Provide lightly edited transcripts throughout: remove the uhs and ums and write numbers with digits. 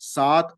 7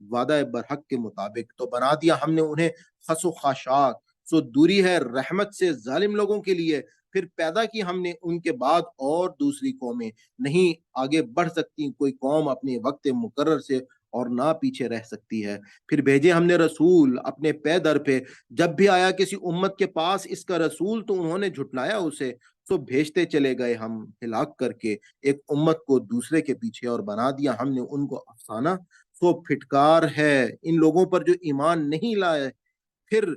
وعدہ برحق کے مطابق، تو بنا دیا ہم نے انہیں خس و خاشاک، سو دوری ہے رحمت سے ظالم لوگوں کے لیے۔ پھر پیدا کی ہم نے ان کے بعد اور دوسری قومیں، نہیں آگے بڑھ سکتی کوئی قوم اپنے وقت مقرر سے، اور نہ پیچھے رہ سکتی ہے۔ پھر بھیجے ہم نے رسول اپنے پے در پہ، جب بھی آیا کسی امت کے پاس اس کا رسول تو انہوں نے جھٹلایا اسے، تو بھیجتے چلے گئے ہم ہلاک کر کے ایک امت کو دوسرے کے پیچھے، اور بنا دیا ہم نے ان کو افسانہ۔ سو پھٹکار ہے ان لوگوں پر جو ایمان نہیں لائے۔ پھر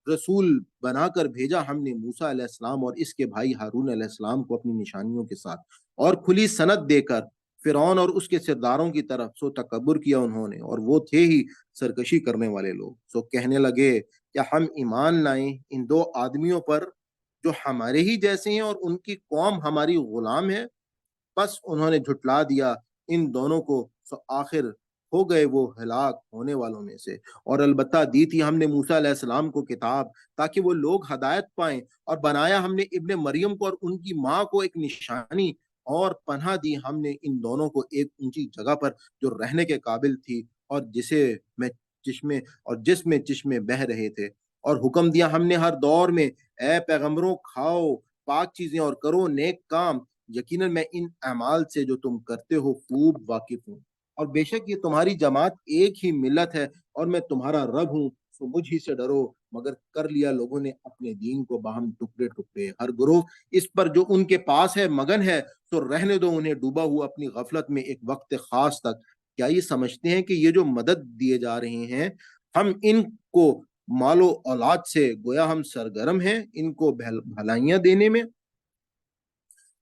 رسول بنا کر بھیجا ہم نے موسیٰ علیہ السلام اور اس کے بھائی ہارون علیہ السلام کو اپنی نشانیوں کے ساتھ، اور کھلی سند دے کر فرعون اور اس کے سرداروں کی طرف، سو تکبر کیا انہوں نے، اور وہ تھے ہی سرکشی کرنے والے لوگ۔ سو کہنے لگے کیا ہم ایمان لائیں ان دو آدمیوں پر جو ہمارے ہی جیسے ہیں اور ان کی قوم ہماری غلام ہے؟ بس انہوں نے جھٹلا دیا ان دونوں کو، سو آخر ہو گئے وہ ہلاک ہونے والوں میں سے۔ اور البتہ دی تھی ہم نے موسیٰ علیہ السلام کو کتاب تاکہ وہ لوگ ہدایت پائیں، اور بنایا ہم نے ابن مریم کو اور ان کی ماں کو ایک نشانی، اور پناہ دی ہم نے ان دونوں کو ایک اونچی جگہ پر جو رہنے کے قابل تھی، اور جس میں چشمے بہ رہے تھے۔ اور حکم دیا ہم نے ہر دور میں، اے پیغمبروں کھاؤ پاک چیزیں اور کرو نیک کام، یقیناً میں ان اعمال سے جو تم کرتے ہو خوب واقف ہوں، اور بے شک یہ تمہاری جماعت ایک ہی ملت ہے، اور میں تمہارا رب ہوں، سو مجھ ہی سے ڈرو۔ مگر کر لیا لوگوں نے اپنے دین کو باہم ٹکڑے ٹکڑے، ہر گروہ اس پر جو ان کے پاس ہے مگن ہے، تو رہنے دو انہیں ڈوبا ہوا اپنی غفلت میں ایک وقت خاص تک۔ کیا یہ سمجھتے ہیں کہ یہ جو مدد دیے جا رہے ہیں ہم ان کو مال و اولاد سے، گویا ہم سرگرم ہیں ان کو بھلائیاں دینے میں؟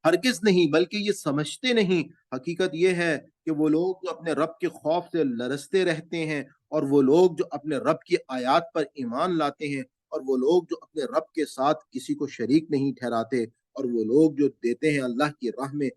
ہرگز نہیں، بلکہ یہ سمجھتے نہیں۔ حقیقت یہ ہے کہ وہ لوگ جو اپنے رب کے خوف سے لرزتے رہتے ہیں، اور وہ لوگ جو اپنے رب کی آیات پر ایمان لاتے ہیں، اور وہ لوگ جو اپنے رب کے ساتھ کسی کو شریک نہیں ٹھہراتے، اور وہ لوگ جو دیتے ہیں اللہ کی راہ میں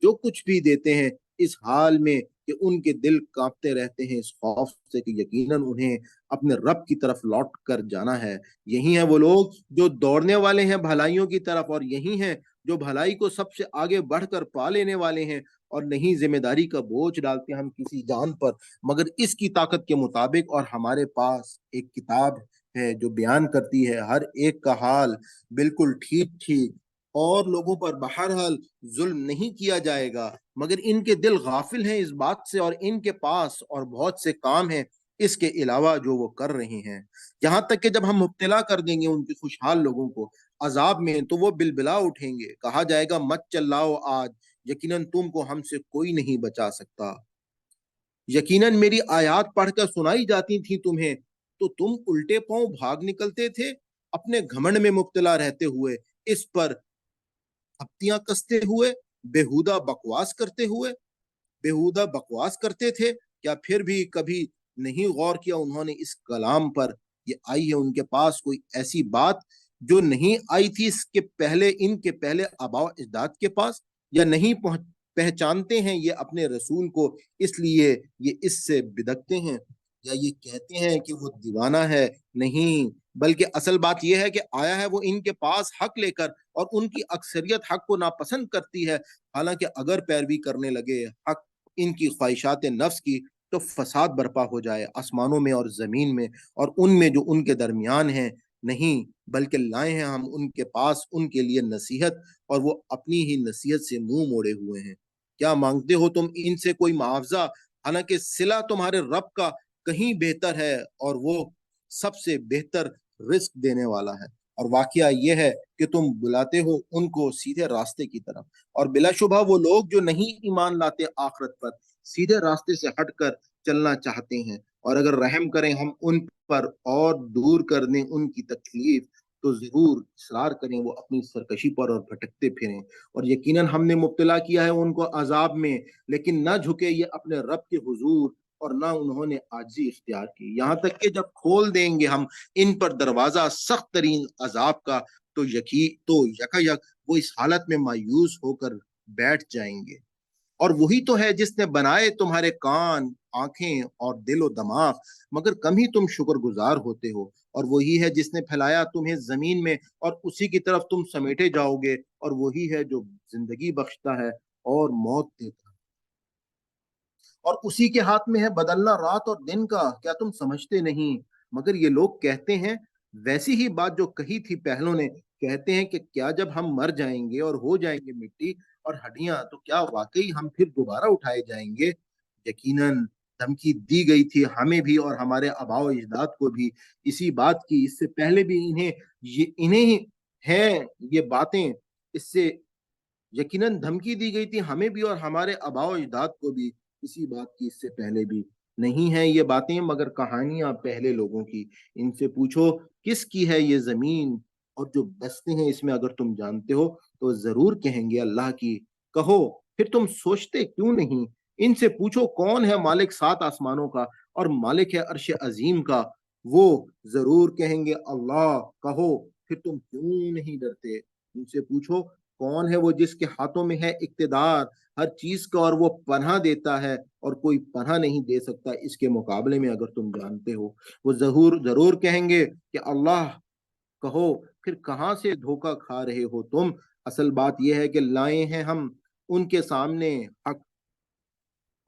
جو کچھ بھی دیتے ہیں، اس حال میں کہ ان کے دل کانپتے رہتے ہیں اس خوف سے کہ یقیناً انہیں اپنے رب کی طرف لوٹ کر جانا ہے۔ یہی ہیں وہ لوگ جو دوڑنے والے ہیں بھلائیوں کی طرف، اور یہی ہیں جو بھلائی کو سب سے آگے بڑھ کر پا لینے والے ہیں، اور نہیں ذمہ داری کا بوجھ ڈالتے ہم کسی جان پر مگر اس کی طاقت کے مطابق۔ اور ہمارے پاس ایک کتاب ہے جو بیان کرتی ہے ہر ایک کا حال بالکل ٹھیک ٹھیک، اور لوگوں پر بہرحال ظلم نہیں کیا جائے گا، مگر ان کے دل غافل ہیں اس بات سے، اور ان کے پاس اور بہت سے کام ہیں اس کے علاوہ جو وہ کر رہے ہیں۔ یہاں تک کہ جب ہم مبتلا کر دیں گے ان کے خوشحال لوگوں کو عذاب میں، تو وہ بلبلا اٹھیں گے، کہا جائے گا مت چلاؤ آج، یقیناً تم کو ہم سے کوئی نہیں بچا سکتا۔ یقیناً میری آیات پڑھ کر سنائی جاتی تھی تمہیں تو تم الٹے پاؤں بھاگ نکلتے تھے، اپنے گھمنڈ میں مبتلا رہتے ہوئے، اس پر تھپتیاں کستے ہوئے، بےہودہ بکواس کرتے ہوئے، بےہودہ بکواس کرتے تھے۔ کیا پھر بھی کبھی نہیں غور کیا انہوں نے اس کلام پر؟ یہ آئی ہے ان کے پاس کوئی ایسی بات جو نہیں آئی تھی اس کے پہلے ان کے پہلے آباء و اجداد کے پاس؟ یا نہیں پہچانتے ہیں یہ اپنے رسول کو اس لیے یہ اس سے بدکتے ہیں؟ یا یہ کہتے ہیں کہ وہ دیوانہ ہے؟ نہیں، بلکہ اصل بات یہ ہے کہ آیا ہے وہ ان کے پاس حق لے کر، اور ان کی اکثریت حق کو ناپسند کرتی ہے۔ حالانکہ اگر پیروی کرنے لگے حق ان کی خواہشات نفس کی، تو فساد برپا ہو جائے آسمانوں میں اور زمین میں اور ان میں جو ان کے درمیان ہیں۔ نہیں، بلکہ لائے ہیں ہم ان کے پاس ان کے لیے نصیحت، اور وہ اپنی ہی نصیحت سے منہ موڑے ہوئے ہیں۔ کیا مانگتے ہو تم ان سے کوئی معاوضہ؟ حالانکہ صلہ تمہارے رب کا کہیں بہتر ہے، اور وہ سب سے بہتر رزق دینے والا ہے۔ اور واقعہ یہ ہے کہ تم بلاتے ہو ان کو سیدھے راستے کی طرف، اور بلا شبہ وہ لوگ جو نہیں ایمان لاتے آخرت پر سیدھے راستے سے ہٹ کر چلنا چاہتے ہیں، اور اگر رحم کریں ہم ان پر اور دور کر دیں ان کی تکلیف، تو ضرور اصرار کریں وہ اپنی سرکشی پر اور بھٹکتے پھریں۔ اور یقیناً ہم نے مبتلا کیا ہے ان کو عذاب میں، لیکن نہ جھکے یہ اپنے رب کے حضور، اور نہ انہوں نے عاجزی اختیار کی، یہاں تک کہ جب کھول دیں گے ہم ان پر دروازہ سخت ترین عذاب کا، تو یکا یک وہ اس حالت میں مایوس ہو کر بیٹھ جائیں گے۔ اور وہی تو ہے جس نے بنائے تمہارے کان، آنکھیں اور دل و دماغ، مگر کم ہی تم شکر گزار ہوتے ہو۔ اور وہی ہے جس نے پھیلایا تمہیں زمین میں، اور اسی کی طرف تم سمیٹے جاؤ گے۔ اور وہی ہے جو زندگی بخشتا ہے اور موت دیتا ہے، اور اسی کے ہاتھ میں ہے بدلنا رات اور دن کا، کیا تم سمجھتے نہیں؟ مگر یہ لوگ کہتے ہیں ویسی ہی بات جو کہی تھی پہلوں نے، کہتے ہیں کہ کیا جب ہم مر جائیں گے اور ہو جائیں گے مٹی اور ہڈیاں تو کیا واقعی ہم پھر دوبارہ اٹھائے جائیں گے؟ یقیناً دھمکی دی گئی تھی ہمیں بھی اور ہمارے آباء و اجداد کو بھی اسی بات کی، اس سے پہلے بھی انہیں ہیں یہ باتیں، اس سے یقیناً دھمکی دی گئی تھی ہمیں بھی اور ہمارے آباء و اجداد کو بھی اسی بات کی، اس سے پہلے بھی نہیں ہیں یہ باتیں مگر کہانیاں پہلے لوگوں کی۔ ان سے پوچھو کس کی ہے یہ زمین اور جو بستے ہیں اس میں، اگر تم جانتے ہو تو ضرور کہیں گے اللہ کی۔ کہو پھر تم سوچتے کیوں نہیں؟ ان سے پوچھو کون ہے مالک سات آسمانوں کا اور مالک ہے عرش عظیم کا، وہ ضرور کہیں گے اللہ۔ کہو پھر تم کیوں نہیں ڈرتے؟ ان سے پوچھو کون ہے وہ جس کے ہاتھوں میں ہے اقتدار ہر چیز کا اور وہ پناہ دیتا ہے اور کوئی پناہ نہیں دے سکتا اس کے مقابلے میں، اگر تم جانتے ہو وہ ضرور کہیں گے کہ اللہ۔ کہو پھر کہاں سے دھوکہ کھا رہے ہو تم؟ اصل بات یہ ہے کہ لائے ہیں ہم ان کے سامنے حق،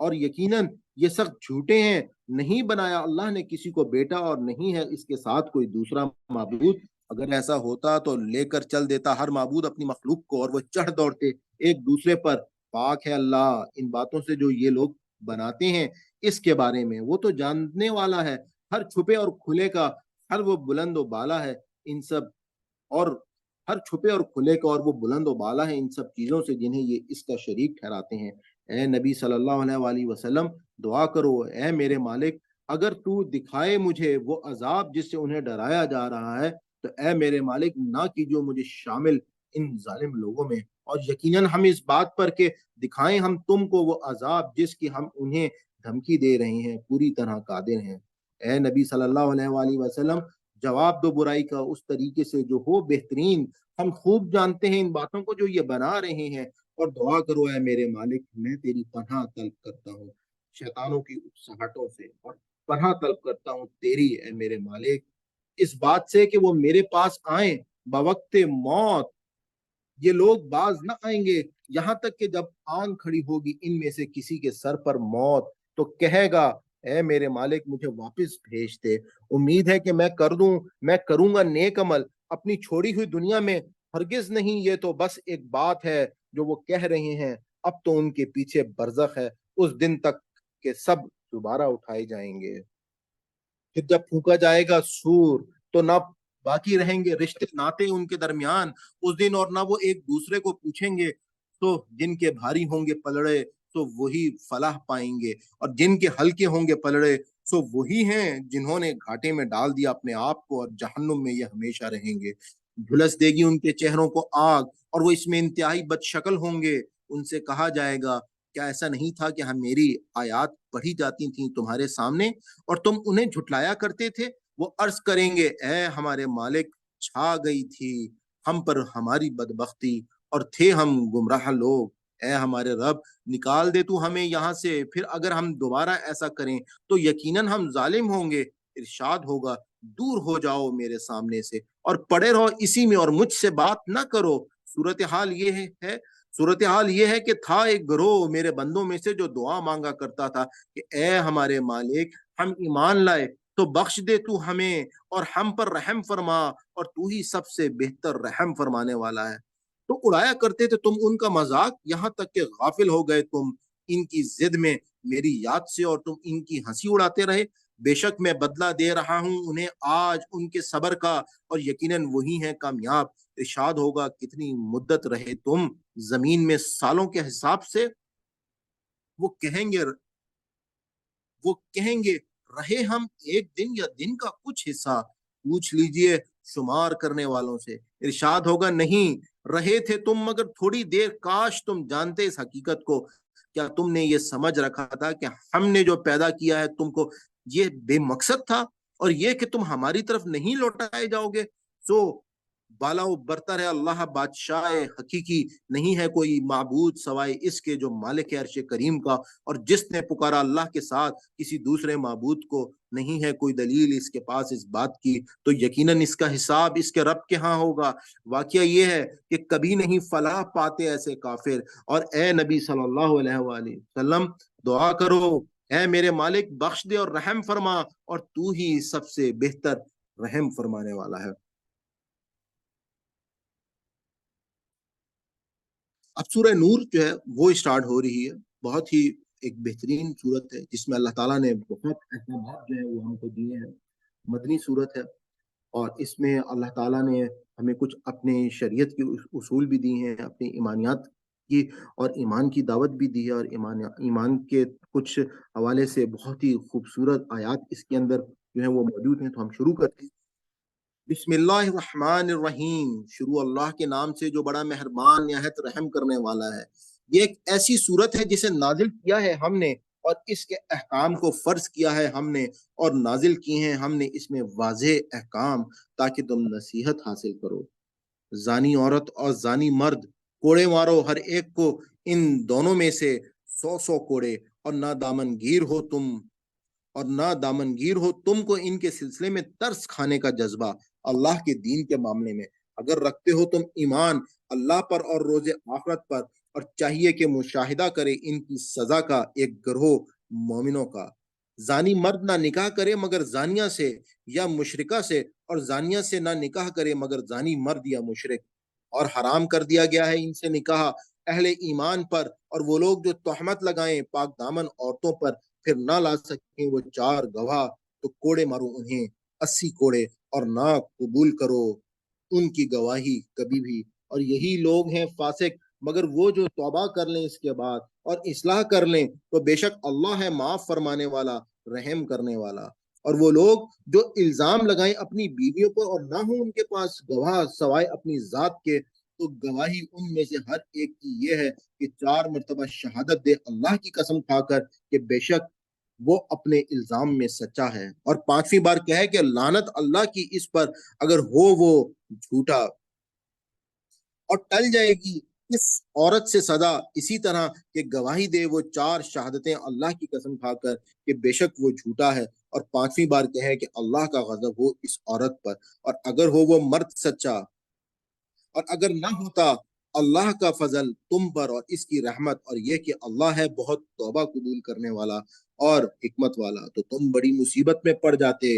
اور یقیناً یہ سخت جھوٹے ہیں۔ نہیں بنایا اللہ نے کسی کو بیٹا اور نہیں ہے اس کے ساتھ کوئی دوسرا معبود، اگر ایسا ہوتا تو لے کر چل دیتا ہر معبود اپنی مخلوق کو اور وہ چڑھ دوڑتے ایک دوسرے پر۔ پاک ہے اللہ ان باتوں سے جو یہ لوگ بناتے ہیں، اس کے بارے میں وہ تو جاننے والا ہے ہر چھپے اور کھلے کا، ہر وہ بلند و بالا ہے ان سب، اور ہر چھپے اور کھلے کا اور وہ بلند و بالا ہے ان سب چیزوں سے جنہیں یہ اس کا شریک ٹھہراتے ہیں۔ اے نبی صلی اللہ علیہ وآلہ وسلم دعا کرو اے میرے مالک، اگر تو دکھائے مجھے وہ عذاب جس سے انہیں ڈرایا جا رہا ہے تو اے میرے مالک نہ کیجو مجھے شامل ان ظالم لوگوں میں، اور یقیناً ہم اس بات پر کہ دکھائیں ہم تم کو وہ عذاب جس کی ہم انہیں دھمکی دے رہے ہیں پوری طرح قادر ہیں۔ اے نبی صلی اللہ علیہ وآلہ وسلم جواب دو برائی کا اس طریقے سے جو ہو بہترین، ہم خوب جانتے ہیں ان باتوں کو جو یہ بنا رہے ہیں، اور دعا کرو اے میرے مالک میں تیری پناہ طلب کرتا ہوں شیطانوں کی اکساہٹوں سے، اور پناہ طلب کرتا ہوں تیری اے میرے مالک اس بات سے کہ وہ میرے پاس آئیں بوقت موت۔ یہ لوگ باز نہ آئیں گے یہاں تک کہ جب آن کھڑی ہوگی ان میں سے کسی کے سر پر موت تو کہے گا اے میرے مالک مجھے واپس بھیج دے، امید ہے کہ میں کروں گا نیک عمل اپنی چھوڑی ہوئی دنیا میں، ہرگز نہیں یہ تو بس ایک بات ہے جو وہ کہہ رہے ہیں، اب تو ان کے پیچھے برزخ ہے اس دن تک کہ سب دوبارہ اٹھائے جائیں گے۔ پھر جب پھونکا جائے گا سور تو نہ باقی رہیں گے رشتے ناتے ان کے درمیان اس دن، اور نہ وہ ایک دوسرے کو پوچھیں گے، تو جن کے بھاری ہوں گے پلڑے تو وہی فلاح پائیں گے، اور جن کے ہلکے ہوں گے پلڑے تو وہی ہیں جنہوں نے گھاٹے میں ڈال دیا اپنے آپ کو، اور جہنم میں یہ ہمیشہ رہیں گے۔ جھلس دے گی ان کے چہروں کو آگ اور وہ اس میں انتہائی بد شکل ہوں گے۔ ان سے کہا جائے گا کیا ایسا نہیں تھا کہ ہم میری آیات پڑھی جاتی تھیں تمہارے سامنے اور تم انہیں جھٹلایا کرتے تھے؟ وہ عرض کریں گے اے ہمارے مالک چھا گئی تھی ہم پر ہماری بدبختی اور تھے ہم گمراہ لوگ، اے ہمارے رب نکال دے تو ہمیں یہاں سے، پھر اگر ہم دوبارہ ایسا کریں تو یقیناً ہم ظالم ہوں گے۔ ارشاد ہوگا دور ہو جاؤ میرے سامنے سے اور پڑے رہو اسی میں اور مجھ سے بات نہ کرو۔ صورتحال یہ ہے کہ تھا ایک گروہ میرے بندوں میں سے جو دعا مانگا کرتا تھا کہ اے ہمارے مالک ہم ایمان لائے تو بخش دے تو ہمیں اور ہم پر رحم فرما، اور تو ہی سب سے بہتر رحم فرمانے والا ہے۔ تو اڑایا کرتے تھے تم ان کا مذاق یہاں تک کہ غافل ہو گئے تم ان کی ضد میں میری یاد سے، اور تم ان کی ہنسی اڑاتے رہے۔ بے شک میں بدلہ دے رہا ہوں انہیں آج ان کے صبر کا، اور یقیناً وہی ہیں کامیاب۔ ارشاد ہوگا کتنی مدت رہے تم زمین میں سالوں کے حساب سے؟ وہ کہیں گے وہ کہیں گے رہے ہم ایک دن یا دن کا کچھ حصہ، پوچھ لیجئے شمار کرنے والوں سے۔ ارشاد ہوگا نہیں رہے تھے تم مگر تھوڑی دیر، کاش تم جانتے اس حقیقت کو، کیا تم نے یہ سمجھ رکھا تھا کہ ہم نے جو پیدا کیا ہے تم کو یہ بے مقصد تھا اور یہ کہ تم ہماری طرف نہیں لوٹائے جاؤ گے؟ سو بالا و برتر ہے اللہ بادشاہ حقیقی، نہیں ہے کوئی معبود سوائے اس کے جو مالک ہے عرش کریم کا، اور جس نے پکارا اللہ کے ساتھ کسی دوسرے معبود کو نہیں ہے کوئی دلیل اس کے پاس اس بات کی، تو یقیناً اس کا حساب اس کے رب کے ہاں ہوگا۔ واقعہ یہ ہے کہ کبھی نہیں فلاح پاتے ایسے کافر، اور اے نبی صلی اللہ علیہ وآلہ وسلم دعا کرو اے میرے مالک بخش دے اور رحم فرما، اور تو ہی سب سے بہتر رحم فرمانے والا ہے۔ اب سورہ نور جو ہے وہ اسٹارٹ ہو رہی ہے، بہت ہی ایک بہترین صورت ہے جس میں اللہ تعالیٰ نے بہت احکامات جو ہے وہ ہم کو دیے ہیں، مدنی صورت ہے، اور اس میں اللہ تعالیٰ نے ہمیں کچھ اپنے شریعت کے اصول بھی دی ہیں، اپنی ایمانیات کی اور ایمان کی دعوت بھی دی ہے، اور ایمان کے کچھ حوالے سے بہت ہی خوبصورت آیات اس کے اندر جو ہیں وہ موجود ہیں۔ تو ہم شروع کرتے ہیں۔ بسم اللہ الرحمن الرحیم، شروع اللہ کے نام سے جو بڑا مہربان نہایت رحم کرنے والا ہے۔ یہ ایک ایسی صورت ہے جسے نازل کیا ہے ہم نے، اور اس کے احکام کو فرض کیا ہے ہم نے، اور نازل کی ہیں ہم نے اس میں واضح احکام تاکہ تم نصیحت حاصل کرو۔ زانی عورت اور زانی مرد کوڑے مارو ہر ایک کو، ان دونوں میں سے 100 کوڑے، اور نہ دامنگیر ہو تم کو ان کے سلسلے میں ترس کھانے کا جذبہ اللہ کے دین کے معاملے میں، اگر رکھتے ہو تم ایمان اللہ پر اور روز آخرت پر، اور چاہیے کہ مشاہدہ کرے ان کی سزا کا ایک گروہ مومنوں کا۔ زانی مرد نہ نکاح کرے مگر زانیہ سے یا مشرکہ سے، اور زانیہ سے نہ نکاح کرے مگر زانی مرد یا مشرک، اور حرام کر دیا گیا ہے ان سے نکاح اہل ایمان پر، اور وہ لوگ جو تہمت لگائیں پاک دامن عورتوں پر، پھر نہ لا سکیں وہ 4 گواہ، تو کوڑے مارو انہیں 80 کوڑے، اور نہ قبول کرو ان کی گواہی کبھی بھی، اور یہی لوگ ہیں فاسق، مگر وہ جو توبہ کر لیں اس کے بعد اور اصلاح کر لیں تو بے شک اللہ ہے معاف فرمانے والا رحم کرنے والا۔ اور وہ لوگ جو الزام لگائیں اپنی بیویوں پر اور نہ ہو ان کے پاس گواہ سوائے اپنی ذات کے، تو گواہی ان میں سے ہر ایک کی یہ ہے کہ 4 مرتبہ شہادت دے اللہ کی قسم کھا کر کہ بے شک وہ اپنے الزام میں سچا ہے، اور 5ویں بار کہے کہ لعنت اللہ کی اس پر اگر ہو وہ جھوٹا، اور ٹل جائے گی اس عورت سے سزا اسی طرح کہ گواہی دے وہ 4 شہادتیں اللہ کی قسم کھا کر کہ بے شک وہ جھوٹا ہے، اور 5ویں بار کہے کہ اللہ کا غضب ہو اس عورت پر، اور اگر ہو وہ مرد سچا، اور اگر نہ ہوتا اللہ کا فضل تم پر اور اس کی رحمت، اور یہ کہ اللہ ہے بہت توبہ قبول کرنے والا اور حکمت والا، تو تم بڑی مصیبت میں پڑ جاتے۔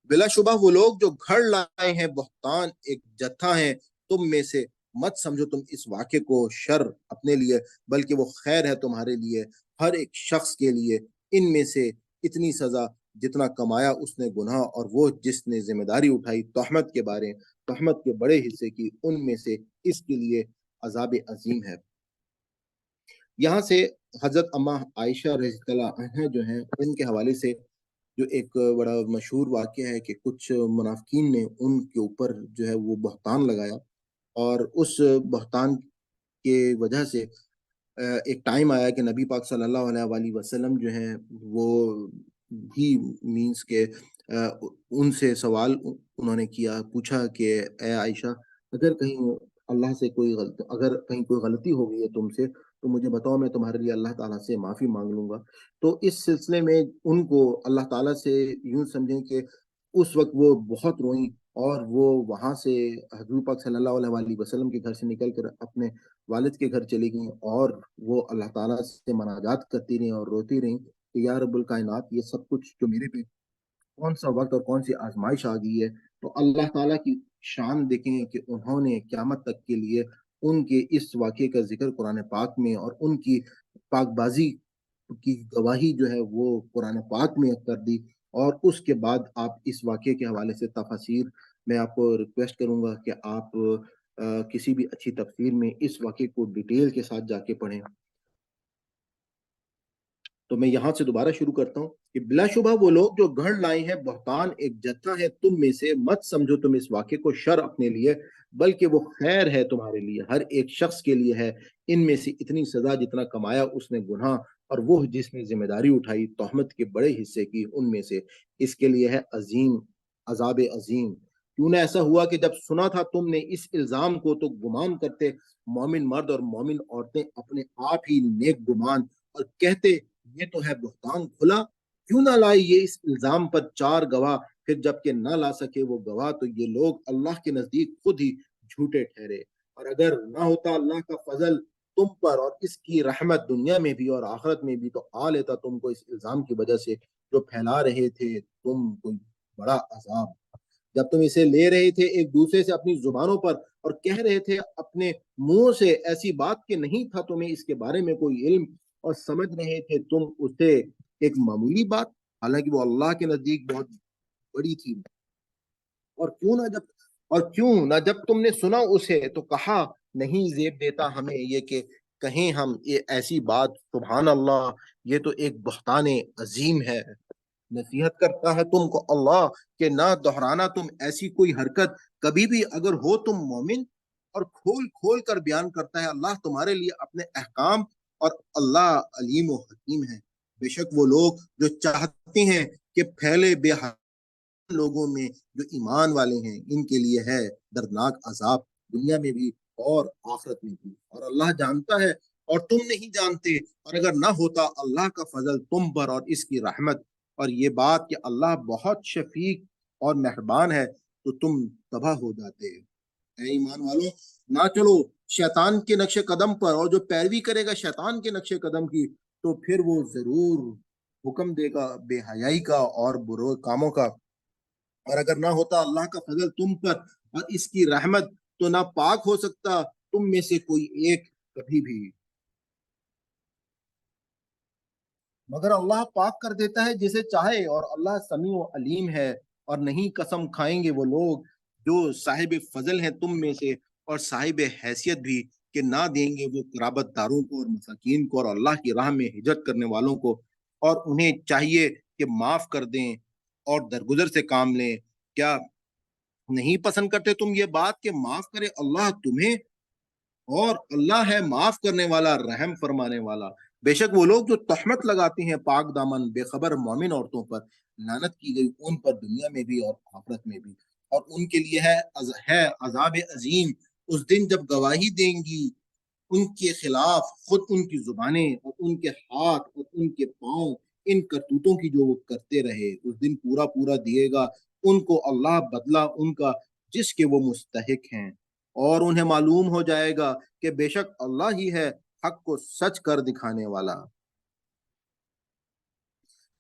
بلا شبہ وہ لوگ جو گھڑ لائے ہیں بہتان ایک جتھا ہے تم میں سے، مت سمجھو تم اس واقعے کو شر اپنے لیے، بلکہ وہ خیر ہے تمہارے لیے، ہر ایک شخص کے لیے ان میں سے اتنی سزا جتنا کمایا اس نے گناہ، اور وہ جس نے ذمہ داری اٹھائی تہمت کے بارے، تہمت کے بڑے حصے کی، ان میں سے اس کے لیے عذاب عظیم ہے۔ یہاں سے حضرت اماں عائشہ رضی اللہ عنہ جو ہیں ان کے حوالے سے جو ایک بڑا مشہور واقعہ ہے کہ کچھ منافقین نے ان کے اوپر جو ہے وہ بہتان لگایا، اور اس بہتان کے وجہ سے ایک ٹائم آیا کہ نبی پاک صلی اللہ علیہ وآلہ وسلم جو ہیں وہ بھی مینس کے ان سے سوال انہوں نے کیا، پوچھا کہ اے عائشہ اگر کہیں اللہ سے اگر کہیں کوئی غلطی ہو گئی ہے تم سے تو مجھے بتاؤ، میں تمہارے لیے اللہ تعالیٰ سے معافی مانگ لوں گا۔ تو اس سلسلے میں ان کو اللہ تعالیٰ سے یوں سمجھیں کہ اس وقت وہ بہت روئیں، اور وہ وہاں سے حضور پاک صلی اللہ علیہ وآلہ وسلم کے گھر سے نکل کر اپنے والد کے گھر چلی گئیں، اور وہ اللہ تعالیٰ سے مناجات کرتی رہیں اور روتی رہیں کہ یا رب الکائنات، یہ سب کچھ جو میرے پہ کون سا وقت اور کون سی آزمائش آ گئی ہے۔ تو اللہ تعالیٰ کی شان دیکھیں کہ انہوں نے قیامت تک کے لیے ان کے اس واقعے کا ذکر قرآن پاک میں، اور ان کی پاک بازی کی گواہی جو ہے وہ قرآن پاک میں کر دی، اور اس کے بعد آپ اس واقعے کے حوالے سے تفاسیر میں آپ کو ریکویسٹ کروں گا کہ آپ کسی بھی اچھی تفسیر میں اس واقعے کو ڈیٹیل کے ساتھ جا کے پڑھیں۔ تو میں یہاں سے دوبارہ شروع کرتا ہوں کہ بلا شبہ وہ لوگ جو گھڑ لائے ہیں بہتان ایک جتھا ہے تم میں سے، مت سمجھو تم اس واقعے کو شر اپنے لیے، بلکہ وہ خیر ہے تمہارے لیے، ہر ایک شخص کے لیے ہے ان میں سے اتنی سزا جتنا کمایا اس نے گناہ، اور وہ جس نے ذمہ داری اٹھائی تہمت کے بڑے حصے کی، ان میں سے اس کے لیے ہے عظیم عذاب عظیم۔ کیوں نہ ایسا ہوا کہ جب سنا تھا تم نے اس الزام کو تو گمان کرتے مومن مرد اور مومن عورتیں اپنے آپ ہی نیک گمان، اور کہتے یہ تو ہے بہتان کھلا، کیوں نہ لائے یہ اس الزام پر 4 گواہ، پھر جب کہ نہ لا سکے وہ گواہ تو یہ لوگ اللہ کے نزدیک خود ہی جھوٹے ٹھہرے، اور اگر نہ ہوتا اللہ کا فضل تم پر اور اس کی رحمت دنیا میں بھی اور آخرت میں بھی تو آ لیتا تم کو اس الزام کی وجہ سے جو پھیلا رہے تھے تم کوئی بڑا عذاب، جب تم اسے لے رہے تھے ایک دوسرے سے اپنی زبانوں پر اور کہہ رہے تھے اپنے منہ سے ایسی بات کہ نہیں تھا تمہیں اس کے بارے میں کوئی علم، اور سمجھ رہے تھے تم اسے ایک معمولی بات، حالانکہ وہ اللہ کے نزدیک بہت بڑی تھی۔ اور کیوں نہ جب تم نے سنا اسے تو کہا نہیں زیب دیتا ہمیں یہ کہ کہیں ہم یہ ایسی بات، سبحان اللہ، یہ تو ایک بہتان عظیم ہے۔ نصیحت کرتا ہے تم کو اللہ کہ نہ دہرانا تم ایسی کوئی حرکت کبھی بھی اگر ہو تم مومن، اور کھول کھول کر بیان کرتا ہے اللہ تمہارے لیے اپنے احکام، اور اللہ علیم و حکیم ہے۔ بے شک وہ لوگ جو چاہتے ہیں کہ پھیلے بے لوگوں میں جو ایمان والے ہیں ان کے لیے ہے دردناک عذاب، دنیا میں بھی اور آخرت میں بھی، اور اللہ جانتا ہے اور تم نہیں جانتے، اور اگر نہ ہوتا اللہ کا فضل تم پر اور اس کی رحمت اور یہ بات کہ اللہ بہت شفیق اور مہربان ہے تو تم تباہ ہو جاتے۔ اے ایمان والو، نہ چلو شیطان کے نقش قدم پر، اور جو پیروی کرے گا شیطان کے نقش قدم کی تو پھر وہ ضرور حکم دے گا بے حیائی کا اور برے کاموں کا، اور اگر نہ ہوتا اللہ کا فضل تم پر اور اس کی رحمت تو نہ پاک ہو سکتا تم میں سے کوئی ایک کبھی بھی، مگر اللہ پاک کر دیتا ہے جسے چاہے، اور اللہ سمیع و علیم ہے۔ اور نہیں قسم کھائیں گے وہ لوگ جو صاحب فضل ہیں تم میں سے اور صاحب حیثیت بھی، کہ نہ دیں گے وہ قرابت داروں کو اور مساکین کو اور اللہ کی راہ میں ہجرت کرنے والوں کو، اور انہیں چاہیے کہ معاف کر دیں اور درگزر سے کام لیں۔ کیا نہیں پسند کرتے تم یہ بات کہ معاف کرے اللہ تمہیں؟ اور اللہ ہے معاف کرنے والا رحم فرمانے والا۔ بے شک وہ لوگ جو تہمت لگاتے ہیں پاک دامن بے خبر مومن عورتوں پر، لعنت کی گئی ان پر دنیا میں بھی اور آخرت میں بھی، اور ان کے لیے ہے عذاب عظیم اس دن جب گواہی دیں گی ان کے خلاف خود ان کی زبانیں اور ان کے ہاتھ اور ان کے پاؤں ان کرتوتوں کی جو وہ کرتے رہے، اس دن پورا پورا دیے گا ان کو اللہ بدلہ ان کا جس کے وہ مستحق ہیں، اور انہیں معلوم ہو جائے گا کہ بے شک اللہ ہی ہے حق کو سچ کر دکھانے والا۔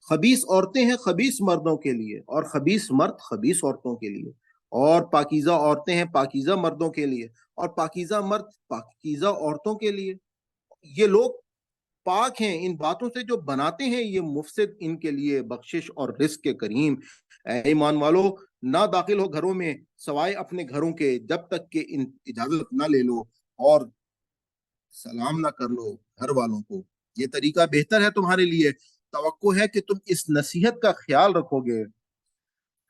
خبیث عورتیں ہیں خبیث مردوں کے لیے، اور خبیث مرد خبیث عورتوں کے لیے، اور پاکیزہ عورتیں ہیں پاکیزہ مردوں کے لیے، اور پاکیزہ مرد پاکیزہ عورتوں کے لیے۔ یہ لوگ پاک ہیں ان باتوں سے جو بناتے ہیں یہ مفسد، ان کے لیے بخشش اور رزق کے کریم۔ اے ایمان والو، نہ داخل ہو گھروں میں سوائے اپنے گھروں کے جب تک کہ اجازت نہ لے لو اور سلام نہ کر لو گھر والوں کو، یہ طریقہ بہتر ہے تمہارے لیے، توقع ہے کہ تم اس نصیحت کا خیال رکھو گے۔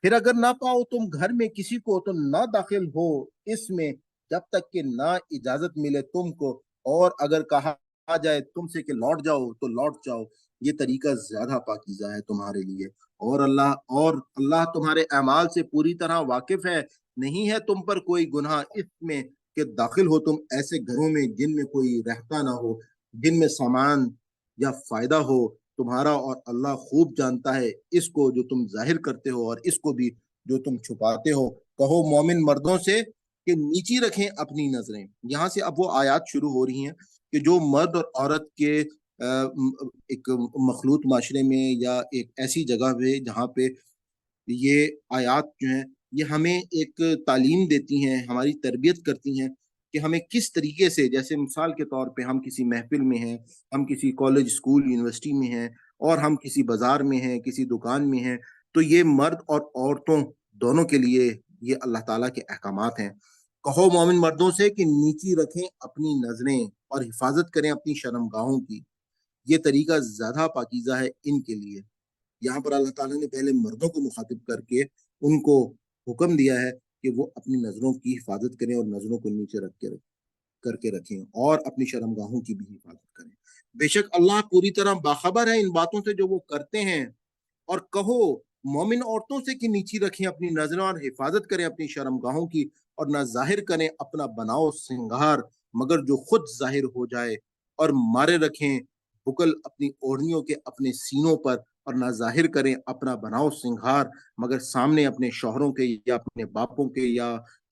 پھر اگر نہ پاؤ تم گھر میں کسی کو تو نہ داخل ہو اس میں جب تک کہ نہ اجازت ملے تم کو، اور اگر کہا جائے تم سے کہ لوٹ جاؤ تو لوٹ جاؤ، یہ طریقہ زیادہ پاکیزہ ہے تمہارے لیے، اور اللہ تمہارے اعمال سے پوری طرح واقف ہے، نہیں ہے تم پر کوئی گناہ اس میں کہ داخل ہو تم ایسے گھروں میں جن میں کوئی رہتا نہ ہو، جن میں سامان یا فائدہ ہو تمہارا، اور اللہ خوب جانتا ہے اس کو جو تم ظاہر کرتے ہو اور اس کو بھی جو تم چھپاتے ہو۔ کہو مومن مردوں سے کہ نیچی رکھیں اپنی نظریں۔ یہاں سے اب وہ آیات شروع ہو رہی ہیں کہ جو مرد اور عورت کے ایک مخلوط معاشرے میں یا ایک ایسی جگہ پہ جہاں پہ یہ آیات جو ہیں یہ ہمیں ایک تعلیم دیتی ہیں، ہماری تربیت کرتی ہیں کہ ہمیں کس طریقے سے، جیسے مثال کے طور پہ ہم کسی محفل میں ہیں، ہم کسی کالج اسکول یونیورسٹی میں ہیں، اور ہم کسی بازار میں ہیں، کسی دکان میں ہیں، تو یہ مرد اور عورتوں دونوں کے لیے یہ اللہ تعالیٰ کے احکامات ہیں۔ کہو مومن مردوں سے کہ نیچی رکھیں اپنی نظریں اور حفاظت کریں اپنی شرمگاہوں کی، یہ طریقہ زیادہ پاکیزہ ہے ان کے لیے۔ یہاں پر اللہ تعالیٰ نے پہلے مردوں کو مخاطب کر کے ان کو حکم دیا ہے کہ وہ اپنی نظروں کی حفاظت کریں اور نظروں کو نیچے کر کے رکھیں، اور اپنی شرمگاہوں کی بھی حفاظت کریں۔ بے شک اللہ پوری طرح باخبر ہے ان باتوں سے جو وہ کرتے ہیں۔ اور کہو مومن عورتوں سے کہ نیچی رکھیں اپنی نظروں اور حفاظت کریں اپنی شرمگاہوں کی، اور نہ ظاہر کریں اپنا بناؤ سنگار مگر جو خود ظاہر ہو جائے، اور مارے رکھیں بکل اپنی اوڑھنیوں کے اپنے سینوں پر، اور نہ ظاہر کریں اپنا بناؤ سنگھار مگر سامنے اپنے شوہروں کے یا اپنے باپوں کے یا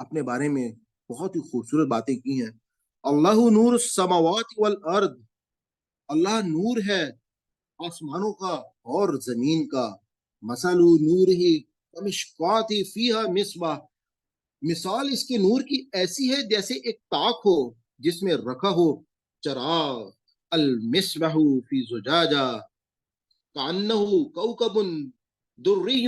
اپنے بارے میں بہت ہی خوبصورت باتیں کی ہیں. اللہ نور السماوات والارض، اللہ نور ہے آسمانوں کا اور زمین کا. مثل نور ہی کمشکات فیہا مصباح، مثال اس کے نور کی ایسی ہے جیسے ایک تاک ہو جس میں رکھا ہو چراغ. المصباح فی زجاجہ کأنہ کوکب دری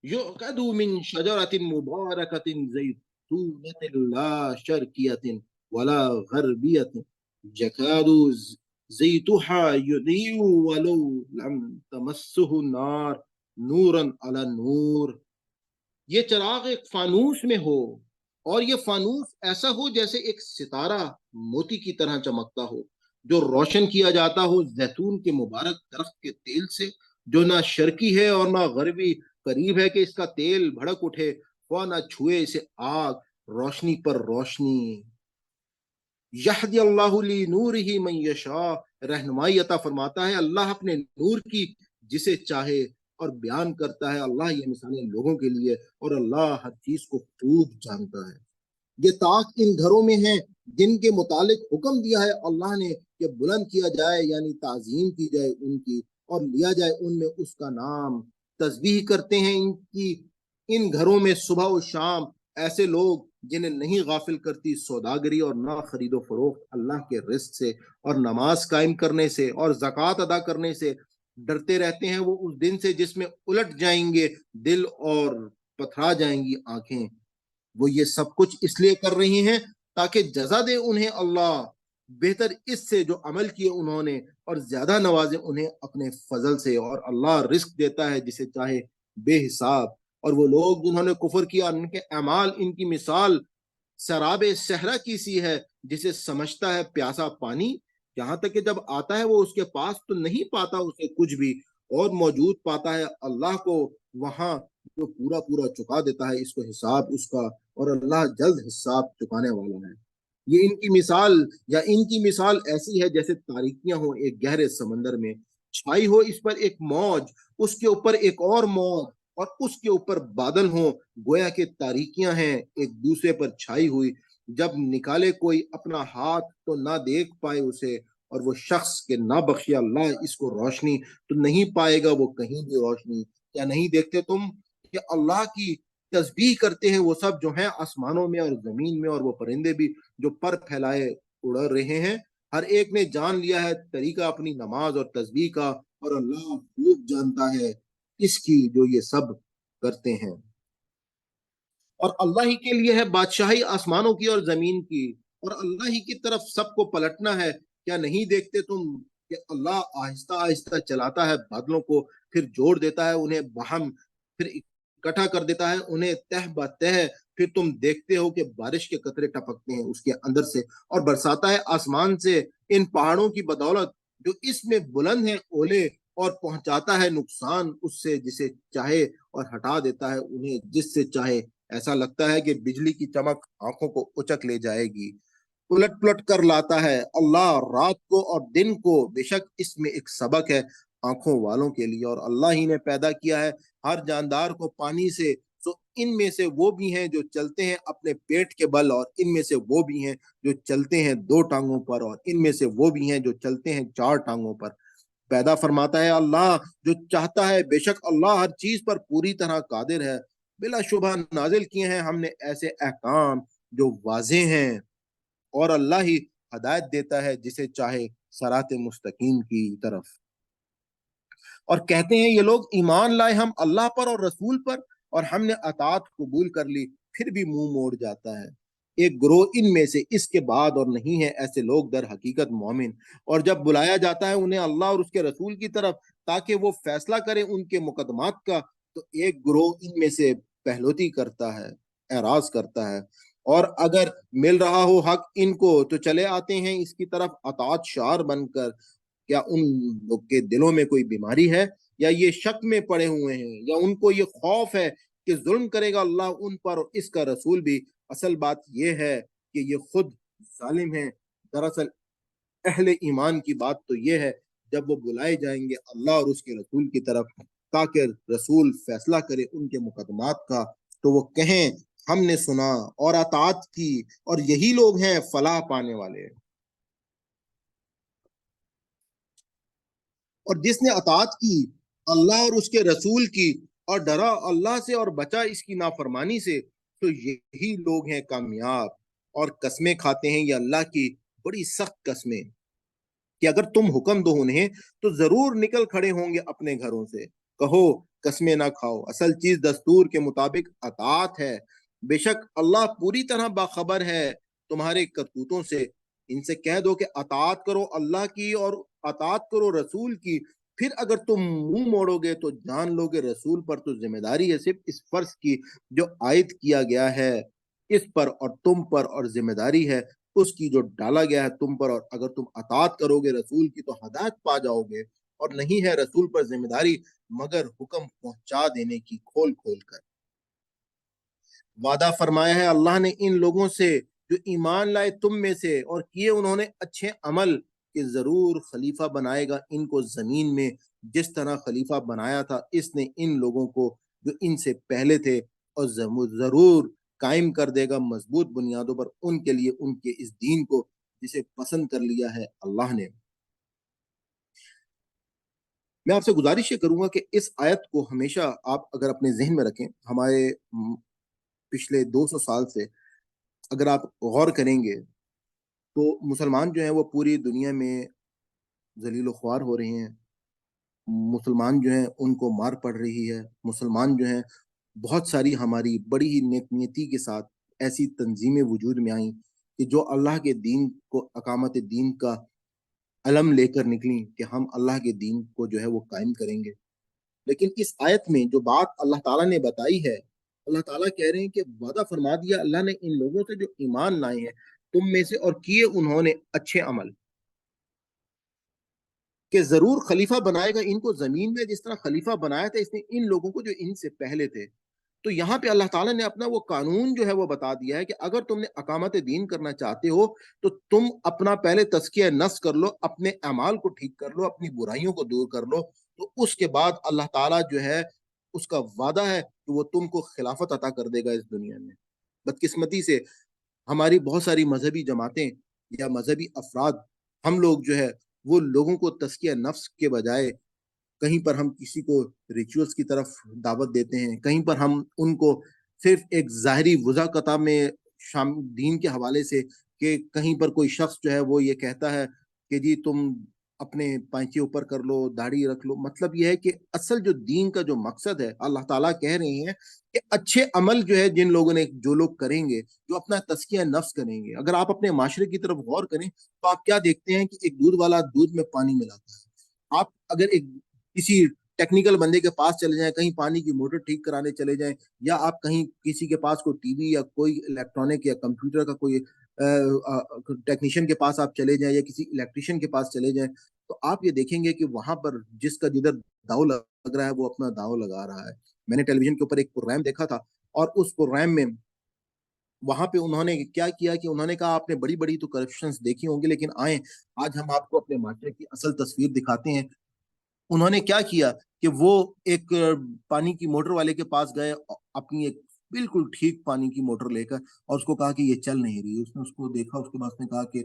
یعقد من شجرة مباركة زيتونة لا شرقية ولا غربية يكاد زيتها يضيء ولو لم تمسه النار نورا على نور. یہ چراغ ایک فانوس میں ہو اور یہ فانوس ایسا ہو جیسے ایک ستارہ موتی کی طرح چمکتا ہو جو روشن کیا جاتا ہو زیتون کے مبارک درخت کے تیل سے، جو نہ شرقی ہے اور نہ غربی، قریب ہے کہ اس کا تیل بھڑک اٹھے وہ نہ چھوئے اسے آگ، روشنی پر روشنی. یہدی اللہ لنورہ من یشاء، رہنمائی عطا فرماتا ہے اللہ اپنے نور کی جسے چاہے، اور بیان کرتا ہے اللہ یہ مثالیں لوگوں کے لیے، اور اللہ ہر چیز کو خوب جانتا ہے. یہ طاق ان گھروں میں ہیں جن کے متعلق حکم دیا ہے اللہ نے کہ بلند کیا جائے، یعنی تعظیم کی جائے ان کی، اور لیا جائے ان میں اس کا نام. تسبیح کرتے ہیں ان کی ان گھروں میں صبح و شام ایسے لوگ جنہیں نہیں غافل کرتی سوداگری اور نہ خرید و فروخت اللہ کے رزق سے، اور نماز قائم کرنے سے اور زکوٰۃ ادا کرنے سے. ڈرتے رہتے ہیں وہ اس دن سے جس میں الٹ جائیں گے دل اور پتھرا جائیں گی آنکھیں. وہ یہ سب کچھ اس لیے کر رہی ہیں تاکہ جزا دے انہیں اللہ بہتر اس سے جو عمل کیے انہوں نے، اور زیادہ نوازے انہیں اپنے فضل سے. اور اللہ رزق دیتا ہے جسے چاہے بے حساب. اور وہ لوگ جنہوں نے کفر کیا ان کے اعمال، ان کی مثال سراب صحرا کی سی ہے جسے سمجھتا ہے پیاسا پانی، یہاں تک کہ جب آتا ہے وہ اس کے پاس تو نہیں پاتا اسے کچھ بھی، اور موجود پاتا ہے اللہ کو وہاں جو پورا پورا چکا دیتا ہے اس کو حساب اس کا، اور اللہ جلد حساب چکانے والا ہے. یہ ان کی مثال ایسی ہے جیسے تاریکیاں ہوں ایک گہرے سمندر میں، چھائی ہو اس پر ایک موج، اس کے اوپر ایک اور موج، اور اس کے اوپر بادل ہوں، گویا کہ تاریکیاں ہیں ایک دوسرے پر چھائی ہوئی. جب نکالے کوئی اپنا ہاتھ تو نہ دیکھ پائے اسے، اور وہ شخص کے نہ بخشے اللہ اس کو روشنی تو نہیں پائے گا وہ کہیں بھی روشنی. کیا نہیں دیکھتے تم کہ اللہ کی تسبیح کرتے ہیں وہ سب جو ہیں آسمانوں میں اور زمین میں، اور وہ پرندے بھی جو پر پھیلائے اڑ رہے ہیں. ہر ایک نے جان لیا ہے طریقہ اپنی نماز اور تسبیح کا، اور اللہ خوب جانتا ہے اس کی جو یہ سب کرتے ہیں. اور اللہ ہی کے لیے ہے بادشاہی آسمانوں کی اور زمین کی، اور اللہ ہی کی طرف سب کو پلٹنا ہے. کیا نہیں دیکھتے تم کہ اللہ آہستہ آہستہ چلاتا ہے بادلوں کو، پھر جوڑ دیتا ہے انہیں باہم، پھر اکٹھا کر دیتا ہے انہیں تہ بتہ، پھر تم دیکھتے ہو کہ بارش کے قطرے ٹپکتے ہیں اس کے اندر سے، اور برساتا ہے آسمان سے ان پہاڑوں کی بدولت جو اس میں بلند ہیں اولے، اور پہنچاتا ہے نقصان اس سے جسے چاہے، اور ہٹا دیتا ہے انہیں جس سے چاہے. ایسا لگتا ہے کہ بجلی کی چمک آنکھوں کو اچک لے جائے گی. الٹ پلٹ کر لاتا ہے اللہ رات کو اور دن کو، بے شک اس میں ایک سبق ہے آنکھوں والوں کے لیے. اور اللہ ہی نے پیدا کیا ہے ہر جاندار کو پانی سے، تو ان میں سے وہ بھی ہیں جو چلتے ہیں اپنے پیٹ کے بل، اور ان میں سے وہ بھی ہیں جو چلتے ہیں دو ٹانگوں پر، اور ان میں سے وہ بھی ہیں جو چلتے ہیں چار ٹانگوں پر. پیدا فرماتا ہے اللہ جو چاہتا ہے، بے شک اللہ ہر چیز پر پوری طرح قادر ہے. بلا شبہ نازل کیے ہیں ہم نے ایسے احکام جو واضح ہیں، اور اللہ ہی ہدایت دیتا ہے جسے چاہے صراط مستقیم کی طرف. اور کہتے ہیں یہ لوگ ایمان لائے ہم اللہ پر اور رسول پر، اور ہم نے اطاعت قبول کر لی، پھر بھی منہ موڑ جاتا ہے ایک گروہ ان میں سے اس کے بعد، اور نہیں ہے ایسے لوگ در حقیقت مومن. اور جب بلایا جاتا ہے انہیں اللہ اور اس کے رسول کی طرف تاکہ وہ فیصلہ کریں ان کے مقدمات کا، تو ایک گروہ ان میں سے پہلوتی کرتا ہے، اعراض کرتا ہے. اور اگر مل رہا ہو حق ان کو تو چلے آتے ہیں اس کی طرف اطاعت شعار بن کر. کیا ان لوگ کے دلوں میں کوئی بیماری ہے، یا یہ شک میں پڑے ہوئے ہیں، یا ان کو یہ خوف ہے کہ ظلم کرے گا اللہ ان پر اور اس کا رسول بھی؟ اصل بات یہ ہے کہ یہ خود ظالم ہیں. دراصل اہل ایمان کی بات تو یہ ہے جب وہ بلائے جائیں گے اللہ اور اس کے رسول کی طرف تاکہ رسول فیصلہ کرے ان کے مقدمات کا، تو وہ کہیں ہم نے سنا اور اطاعت کی اور یہی لوگ ہیں فلاح پانے والے۔ اور جس نے اطاعت کی اللہ اور اس کے رسول کی اور ڈرا اللہ سے اور بچا اس کی نافرمانی سے تو یہی لوگ ہیں کامیاب۔ اور قسمیں کھاتے ہیں یہ اللہ کی بڑی سخت قسمیں کہ اگر تم حکم دو انہیں تو ضرور نکل کھڑے ہوں گے اپنے گھروں سے۔ کہو قسمیں نہ کھاؤ، اصل چیز دستور کے مطابق اطاعت ہے، بے شک اللہ پوری طرح باخبر ہے تمہارے کرتوتوں سے۔ ان سے کہہ دو کہ اطاعت کرو اللہ کی اور اطاعت کرو رسول کی، پھر اگر تم منہ موڑو گے تو جان لو گے رسول پر تو ذمہ داری ہے صرف اس فرض کی جو عائد کیا گیا ہے اس پر، اور تم پر اور ذمہ داری ہے اس کی جو ڈالا گیا ہے تم پر، اور اگر تم اطاعت کرو گے رسول کی تو ہدایت پا جاؤ گے، اور نہیں ہے رسول پر ذمہ داری مگر حکم پہنچا دینے کی کھول کھول کر۔ وعدہ فرمایا ہے اللہ نے ان لوگوں سے جو ایمان لائے تم میں سے اور کیے انہوں نے اچھے عمل کہ ضرور خلیفہ بنائے گا ان کو زمین میں جس طرح خلیفہ بنایا تھا اس نے ان لوگوں کو جو ان سے پہلے تھے، اور ضرور قائم کر دے گا مضبوط بنیادوں پر ان کے لیے ان کے اس دین کو جسے پسند کر لیا ہے اللہ نے۔ میں آپ سے گزارش یہ کروں گا کہ اس آیت کو ہمیشہ آپ اگر اپنے ذہن میں رکھیں، ہمارے پچھلے 200 سال سے اگر آپ غور کریں گے تو مسلمان جو ہیں وہ پوری دنیا میں ذلیل و خوار ہو رہے ہیں، مسلمان جو ہیں ان کو مار پڑ رہی ہے، مسلمان جو ہیں بہت ساری ہماری بڑی ہی نیک نیتی کے ساتھ ایسی تنظیمیں وجود میں آئیں کہ جو اللہ کے دین کو اقامت دین کا علم لے کر نکلیں کہ ہم اللہ کے دین کو جو ہے وہ قائم کریں گے۔ لیکن اس آیت میں جو بات اللہ تعالیٰ نے بتائی ہے، اللہ تعالیٰ کہہ رہے ہیں کہ وعدہ فرما دیا اللہ نے ان لوگوں سے جو ایمان لائے ہیں تم میں سے اور کیے انہوں نے اچھے عمل کہ ضرور خلیفہ بنائے گا ان کو زمین میں جس طرح خلیفہ بنایا تھا اس نے ان لوگوں کو جو ان سے پہلے تھے۔ تو یہاں پہ اللہ تعالیٰ نے اپنا وہ قانون جو ہے وہ بتا دیا ہے کہ اگر تم نے اقامت دین کرنا چاہتے ہو تو تم اپنا پہلے تزکیہ نفس کر لو، اپنے اعمال کو ٹھیک کر لو، اپنی برائیوں کو دور کر لو، تو اس کے بعد اللہ تعالیٰ جو ہے اس کا وعدہ ہے کہ وہ تم کو خلافت عطا کر دے گا اس دنیا میں۔ بدقسمتی سے ہماری بہت ساری مذہبی جماعتیں یا مذہبی افراد، ہم لوگ جو ہے وہ لوگوں کو تزکیہ نفس کے بجائے کہیں پر ہم کسی کو ریچولز کی طرف دعوت دیتے ہیں، کہیں پر ہم ان کو صرف ایک ظاہری وضاقتہ میں دین کے حوالے سے کہ کہیں پر کوئی شخص جو ہے وہ یہ کہتا ہے کہ جی تم اپنے پائچے اوپر کر لو، داڑھی رکھ لو، مطلب یہ ہے کہ اصل جو دین کا جو مقصد ہے اللہ تعالیٰ کہہ رہے ہیں کہ اچھے عمل جو ہے جن لوگوں نے جو لوگ کریں گے جو اپنا تزکیہ نفس کریں گے۔ اگر آپ اپنے معاشرے کی طرف غور کریں تو آپ کیا دیکھتے ہیں کہ ایک دودھ والا دودھ میں پانی ملاتا ہے، آپ اگر ایک کسی ٹیکنیکل بندے کے پاس چلے جائیں، کہیں پانی کی موٹر ٹھیک کرانے چلے جائیں، یا آپ کہیں کسی کے پاس کوئی ٹی وی یا کوئی الیکٹرانک یا کمپیوٹر کا کوئی ٹیکنیشین کے پاس آپ چلے جائیں یا کسی الیکٹریشین کے پاس چلے جائیں تو آپ یہ دیکھیں گے کہ وہاں پر جس کا جدھر داؤ لگ رہا ہے وہ اپنا داؤ لگا رہا ہے۔ میں نے ٹیلی ویژن کے اوپر ایک پروگرام دیکھا تھا اور اس پروگرام میں وہاں پہ انہوں نے کیا کیا کہ انہوں نے کہا آپ نے بڑی بڑی تو کرپشنز دیکھی ہوں گی لیکن آئیں آج ہم آپ کو اپنے معاشرے کی اصل تصویر دکھاتے ہیں۔ انہوں نے کیا کیا کہ وہ ایک پانی کی موٹر والے کے پاس گئے اپنی ایک بالکل ٹھیک پانی کی موٹر لے کر اور اس کو کہا کہ یہ چل نہیں رہی، اس نے اس کو دیکھا، اس کے بعد نے کہا کہ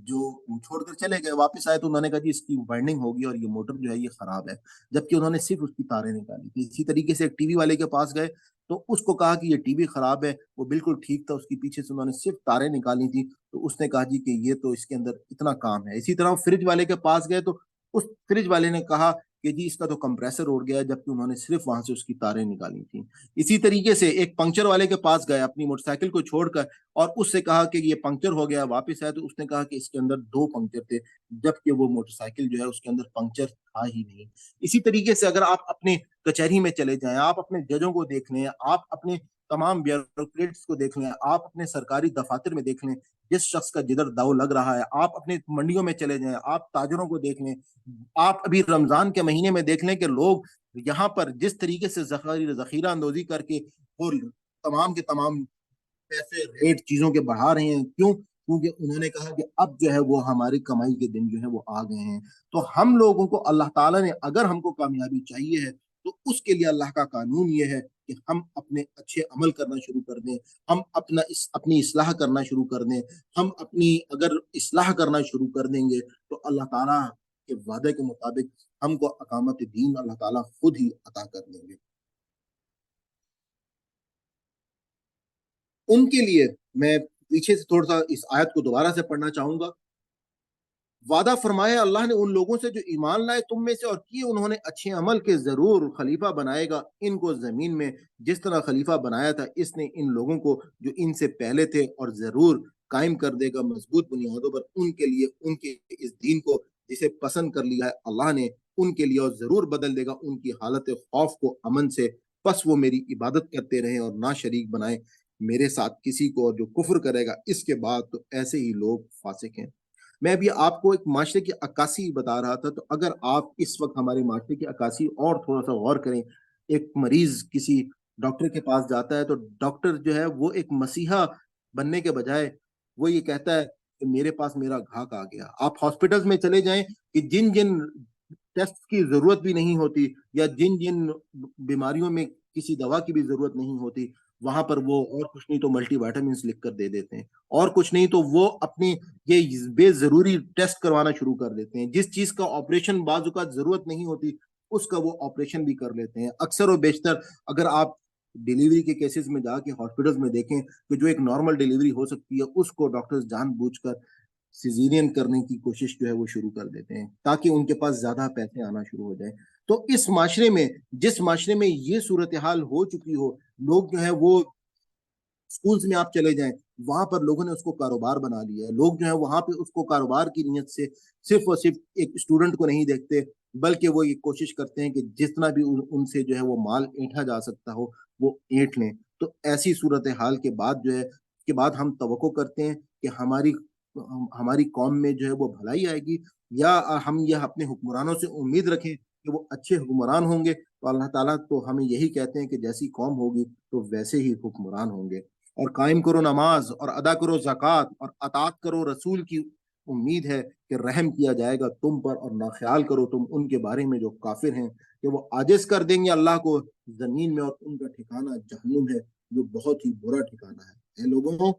جو چھوڑ کر چلے گئے، واپس آئے تو انہوں نے کہا جی اس کی وائنڈنگ ہوگی اور یہ موٹر جو ہے یہ خراب ہے، جبکہ انہوں نے صرف اس کی تاریں نکالی تھی۔ اسی طریقے سے ایک ٹی وی والے کے پاس گئے تو اس کو کہا کہ یہ ٹی وی خراب ہے، وہ بالکل ٹھیک تھا، اس کی پیچھے سے انہوں نے صرف تاریں نکالی تھی تو اس نے کہا جی کہ یہ تو اس کے اندر اتنا کام ہے۔ اسی طرح فریج والے کے پاس گئے تو اس فریج والے نے کہا کہ جی اس کا تو کمپریسر اڑ گیا ہے، جبکہ انہوں نے صرف وہاں سے اس کی تاریں نکالی تھیں۔ اسی طریقے سے ایک پنکچر والے کے پاس گئے اپنی موٹر سائیکل کو چھوڑ کر اور اس سے کہا کہ یہ پنکچر ہو گیا، واپس آئے تو اس نے کہا کہ اس کے اندر 2 پنکچر تھے، جبکہ وہ موٹر سائیکل جو ہے اس کے اندر پنکچر تھا ہی نہیں۔ اسی طریقے سے اگر آپ اپنے کچہری میں چلے جائیں، آپ اپنے ججوں کو دیکھ لیں، آپ اپنے تمام بیوروکریٹس کو دیکھ لیں، آپ اپنے سرکاری دفاتر میں دیکھ لیں، جس شخص کا جدھر داؤ لگ رہا ہے، آپ اپنے منڈیوں میں چلے جائیں، آپ تاجروں کو دیکھ لیں، آپ ابھی رمضان کے مہینے میں دیکھ لیں کہ لوگ یہاں پر جس طریقے سے ذخیرہ اندوزی کر کے اور تمام کے تمام پیسے ریٹ چیزوں کے بڑھا رہے ہیں، کیوں؟ کیونکہ انہوں نے کہا کہ اب جو ہے وہ ہماری کمائی کے دن جو ہے وہ آ گئے ہیں۔ تو ہم لوگوں کو اللہ تعالیٰ نے اگر ہم کو کامیابی چاہیے ہے تو اس کے لیے اللہ کا قانون یہ ہے کہ کہ ہم اپنے اچھے عمل کرنا شروع کر دیں، ہم اپنی اصلاح کرنا شروع کر دیں. ہم اپنی اگر اصلاح کرنا شروع کر دیں گے تو اللہ تعالیٰ کے وعدے کے مطابق ہم کو اقامت دین اللہ تعالیٰ خود ہی عطا کر دیں گے. ان کے لیے میں پیچھے سے تھوڑا سا اس آیت کو دوبارہ سے پڑھنا چاہوں گا. وعدہ فرمایا اللہ نے ان لوگوں سے جو ایمان لائے تم میں سے اور کیے انہوں نے اچھے عمل کے، ضرور خلیفہ بنائے گا ان کو زمین میں جس طرح خلیفہ بنایا تھا اس نے ان لوگوں کو جو ان سے پہلے تھے، اور ضرور قائم کر دے گا مضبوط بنیادوں پر ان کے لیے ان کے اس دین کو جسے پسند کر لیا ہے اللہ نے ان کے لیے، اور ضرور بدل دے گا ان کی حالت خوف کو امن سے. پس وہ میری عبادت کرتے رہیں اور نہ شریک بنائیں میرے ساتھ کسی کو، اور جو کفر کرے گا اس کے بعد تو ایسے ہی لوگ فاسق ہیں. میں ابھی آپ کو ایک معاشرے کی عکاسی بتا رہا تھا، تو اگر آپ اس وقت ہمارے معاشرے کی عکاسی اور تھوڑا سا غور کریں. ایک مریض کسی ڈاکٹر کے پاس جاتا ہے تو ڈاکٹر جو ہے وہ ایک مسیحا بننے کے بجائے وہ یہ کہتا ہے کہ میرے پاس میرا گھاک آ گیا. آپ ہاسپٹلز میں چلے جائیں کہ جن جن ٹیسٹ کی ضرورت بھی نہیں ہوتی یا جن جن بیماریوں میں کسی دوا کی بھی ضرورت نہیں ہوتی، وہاں پر وہ اور کچھ نہیں تو ملٹی وائٹامنس لکھ کر دے دیتے ہیں، اور کچھ نہیں تو وہ اپنی یہ بے ضروری ٹیسٹ کروانا شروع کر دیتے ہیں. جس چیز کا آپریشن بعض اوقات ضرورت نہیں ہوتی اس کا وہ آپریشن بھی کر لیتے ہیں. اکثر و بیشتر اگر آپ ڈیلیوری کے کیسز میں جا کے ہاسپٹلز میں دیکھیں کہ جو ایک نارمل ڈیلیوری ہو سکتی ہے اس کو ڈاکٹرز جان بوجھ کر سیزیرین کرنے کی کوشش جو ہے وہ شروع کر دیتے ہیں تاکہ ان کے پاس زیادہ پیسے آنا شروع ہو جائیں. تو اس معاشرے میں، جس معاشرے میں یہ صورتحال ہو چکی ہو، لوگ جو ہے وہ اسکولز میں آپ چلے جائیں وہاں پر لوگوں نے اس کو کاروبار بنا لیا ہے. لوگ جو ہے وہاں پہ اس کو کاروبار کی نیت سے صرف اور صرف ایک اسٹوڈنٹ کو نہیں دیکھتے بلکہ وہ یہ کوشش کرتے ہیں کہ جتنا بھی ان سے جو ہے وہ مال اینٹا جا سکتا ہو وہ اینٹ لیں. تو ایسی صورتحال کے بعد جو ہے کے بعد ہم توقع کرتے ہیں کہ ہماری قوم میں جو ہے وہ بھلائی آئے گی، یا ہم یہ اپنے حکمرانوں سے امید رکھیں کہ وہ اچھے حکمران ہوں گے. تو اللہ تعالیٰ تو ہمیں یہی کہتے ہیں کہ جیسی قوم ہوگی تو ویسے ہی حکمران ہوں گے. اور قائم کرو نماز اور ادا کرو زکوٰۃ اور اطاعت کرو رسول کی، امید ہے کہ رحم کیا جائے گا تم پر، اور نہ خیال کرو تم ان کے بارے میں جو کافر ہیں کہ وہ عاجز کر دیں گے اللہ کو زمین میں، اور ان کا ٹھکانہ جہنم ہے جو بہت ہی برا ٹھکانہ ہے. اے لوگوں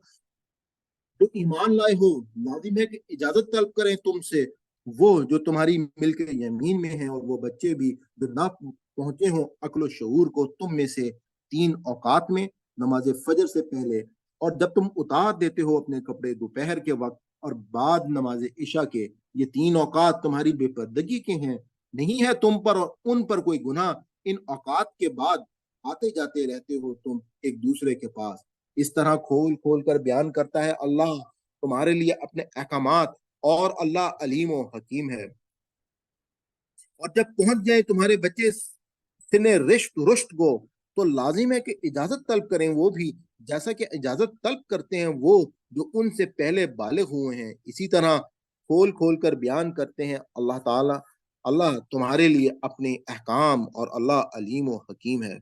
جو ایمان لائے ہو، لازم ہے کہ اجازت طلب کریں تم سے وہ جو تمہاری ملک یمین میں ہیں، اور وہ بچے بھی جو نہ پہنچے ہوں عقل و شعور کو تم میں سے 3 اوقات میں، نماز فجر سے پہلے، اور جب تم اتار دیتے ہو اپنے کپڑے دوپہر کے وقت اور بعد نماز عشاء کے. یہ 3 اوقات تمہاری بے پردگی کے ہیں، نہیں ہے تم پر اور ان پر کوئی گناہ. ان اوقات کے بعد آتے جاتے رہتے ہو تم ایک دوسرے کے پاس. اس طرح کھول کھول کر بیان کرتا ہے اللہ تمہارے لیے اپنے احکامات، اور اللہ علیم و حکیم ہے. اور جب پہنچ جائیں تمہارے بچے سن رشد کو تو لازم ہے کہ اجازت طلب کریں وہ بھی جیسا کہ اجازت طلب کرتے ہیں وہ جو ان سے پہلے بالغ ہوئے ہیں. اسی طرح کھول کھول کر بیان کرتے ہیں اللہ تعالی اللہ تمہارے لیے اپنے احکام، اور اللہ علیم و حکیم ہے.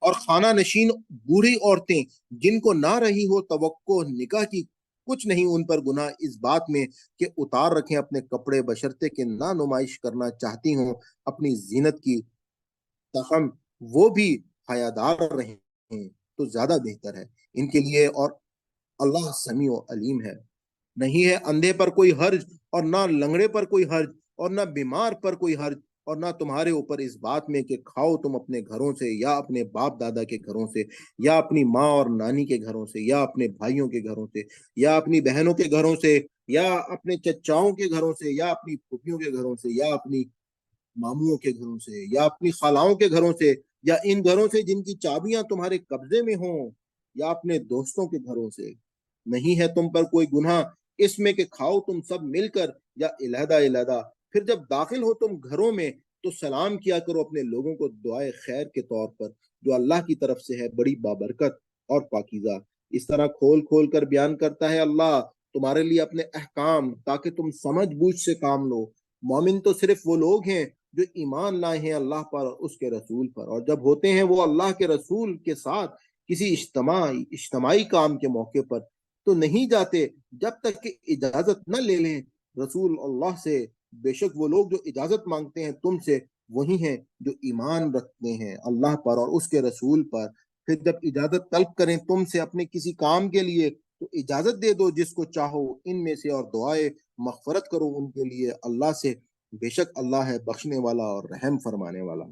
اور خانہ نشین بوڑھی عورتیں جن کو نہ رہی ہو توقع نکاح کی، کچھ نہیں ان پر گناہ اس بات میں کہ اتار رکھیں اپنے کپڑے بشرطے کہ نہ نمائش کرنا چاہتی ہوں اپنی زینت کی، تاہم وہ بھی حیادار رہیں تو زیادہ بہتر ہے ان کے لیے، اور اللہ سمیع و علیم ہے. نہیں ہے اندھے پر کوئی حرج، اور نہ لنگڑے پر کوئی حرج، اور نہ بیمار پر کوئی حرج، اور نہ تمہارے اوپر اس بات میں کہ کھاؤ تم اپنے گھروں سے یا اپنے باپ دادا کے گھروں سے یا اپنی ماں اور نانی کے گھروں سے یا اپنے بھائیوں کے گھروں سے یا اپنی بہنوں کے گھروں سے یا اپنے چچاؤں کے گھروں سے یا اپنی پھوپھیوں کے گھروں سے یا اپنی ماموں کے گھروں سے یا اپنی خالاؤں کے گھروں سے یا ان گھروں سے جن کی چابیاں تمہارے قبضے میں ہوں یا اپنے دوستوں کے گھروں سے. نہیں ہے تم پر کوئی گناہ اس میں کہ کھاؤ تم سب مل کر یا علیحدہ علیحدہ. پھر جب داخل ہو تم گھروں میں تو سلام کیا کرو اپنے لوگوں کو دعائے خیر کے طور پر جو اللہ کی طرف سے ہے بڑی بابرکت اور پاکیزہ. اس طرح کھول کھول کر بیان کرتا ہے اللہ تمہارے لیے اپنے احکام تاکہ تم سمجھ بوجھ سے کام لو. مومن تو صرف وہ لوگ ہیں جو ایمان لائے ہیں اللہ پر اور اس کے رسول پر، اور جب ہوتے ہیں وہ اللہ کے رسول کے ساتھ کسی اجتماعی کام کے موقع پر تو نہیں جاتے جب تک کہ اجازت نہ لے لیں رسول اللہ سے. بے شک وہ لوگ جو اجازت مانگتے ہیں تم سے وہی ہیں جو ایمان رکھتے ہیں اللہ پر اور اس کے رسول پر. پھر جب اجازت طلب کریں تم سے اپنے کسی کام کے لیے تو اجازت دے دو جس کو چاہو ان میں سے اور دعائیں مغفرت کرو ان کے لیے اللہ سے. بے شک اللہ ہے بخشنے والا اور رحم فرمانے والا.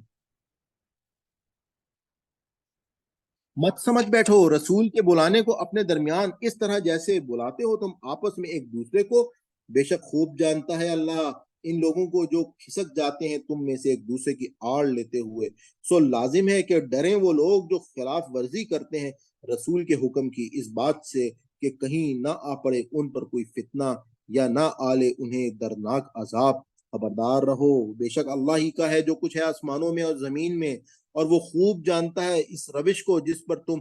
مت سمجھ بیٹھو رسول کے بلانے کو اپنے درمیان اس طرح جیسے بلاتے ہو تم آپس میں ایک دوسرے کو. بے شک خوب جانتا ہے اللہ ان لوگوں کو جو کھسک جاتے ہیں تم میں سے ایک دوسرے کی آڑ لیتے ہوئے. سو لازم ہے کہ ڈریں وہ لوگ جو خلاف ورزی کرتے ہیں رسول کے حکم کی اس بات سے کہ کہیں نہ آ پڑے ان پر کوئی فتنہ یا نہ آلے انہیں دردناک عذاب. خبردار رہو بے شک اللہ ہی کا ہے جو کچھ ہے آسمانوں میں اور زمین میں اور وہ خوب جانتا ہے اس روش کو جس پر تم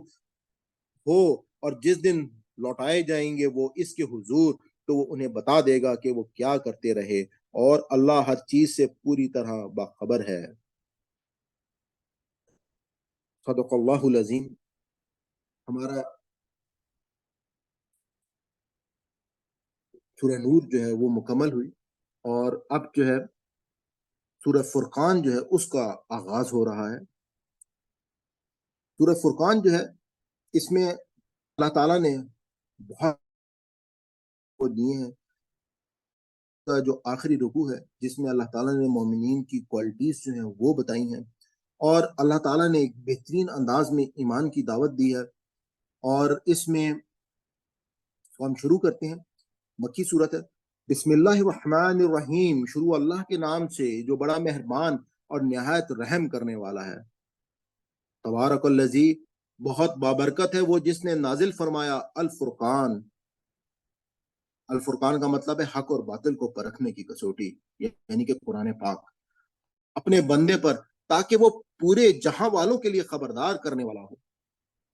ہو اور جس دن لوٹائے جائیں گے وہ اس کے حضور تو وہ انہیں بتا دے گا کہ وہ کیا کرتے رہے اور اللہ ہر چیز سے پوری طرح باخبر ہے. صدق اللہ العظیم. ہمارا سورہ نور جو ہے وہ مکمل ہوئی اور اب جو ہے سورہ فرقان جو ہے اس کا آغاز ہو رہا ہے. سورہ فرقان جو ہے اس میں اللہ تعالیٰ نے بہت دیے ہیں. کا جو آخری رکوع ہے جس میں اللہ تعالیٰ نے مومنین کی کوالٹیز جو ہیں وہ بتائی ہیں اور اللہ تعالیٰ نے ایک بہترین انداز میں ایمان کی دعوت دی ہے. اور اس میں ہم شروع کرتے ہیں. مکی صورت ہے. بسم اللہ الرحمن الرحیم. شروع اللہ کے نام سے جو بڑا مہربان اور نہایت رحم کرنے والا ہے. تبارک الذی بہت بابرکت ہے وہ جس نے نازل فرمایا الفرقان. الفرقان کا مطلب ہے حق اور باطل کو پرکھنے کی کسوٹی یعنی کہ قرآن پاک اپنے بندے پر تاکہ وہ پورے جہاں والوں کے لیے خبردار کرنے والا ہو.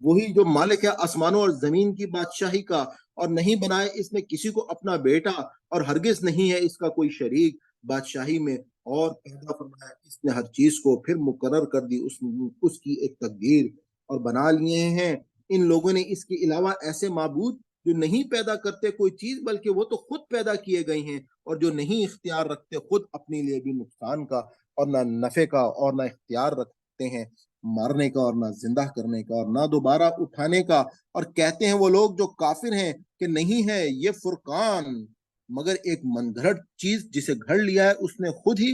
وہی جو مالک ہے آسمانوں اور زمین کی بادشاہی کا اور نہیں بنائے اس نے کسی کو اپنا بیٹا اور ہرگز نہیں ہے اس کا کوئی شریک بادشاہی میں اور پیدا فرمایا اس نے ہر چیز کو پھر مقرر کر دی اس کی ایک تقدیر اور بنا لیے ہیں ان لوگوں نے اس کے علاوہ ایسے معبود جو نہیں پیدا کرتے کوئی چیز بلکہ وہ تو خود پیدا کیے گئے ہیں اور جو نہیں اختیار رکھتے خود اپنے لیے بھی نقصان کا اور نہ نفع کا اور نہ اختیار رکھتے ہیں مارنے کا اور نہ زندہ کرنے کا اور نہ دوبارہ اٹھانے کا. اور کہتے ہیں وہ لوگ جو کافر ہیں کہ نہیں ہے یہ فرقان مگر ایک من گھڑت چیز جسے گھڑ لیا ہے اس نے خود ہی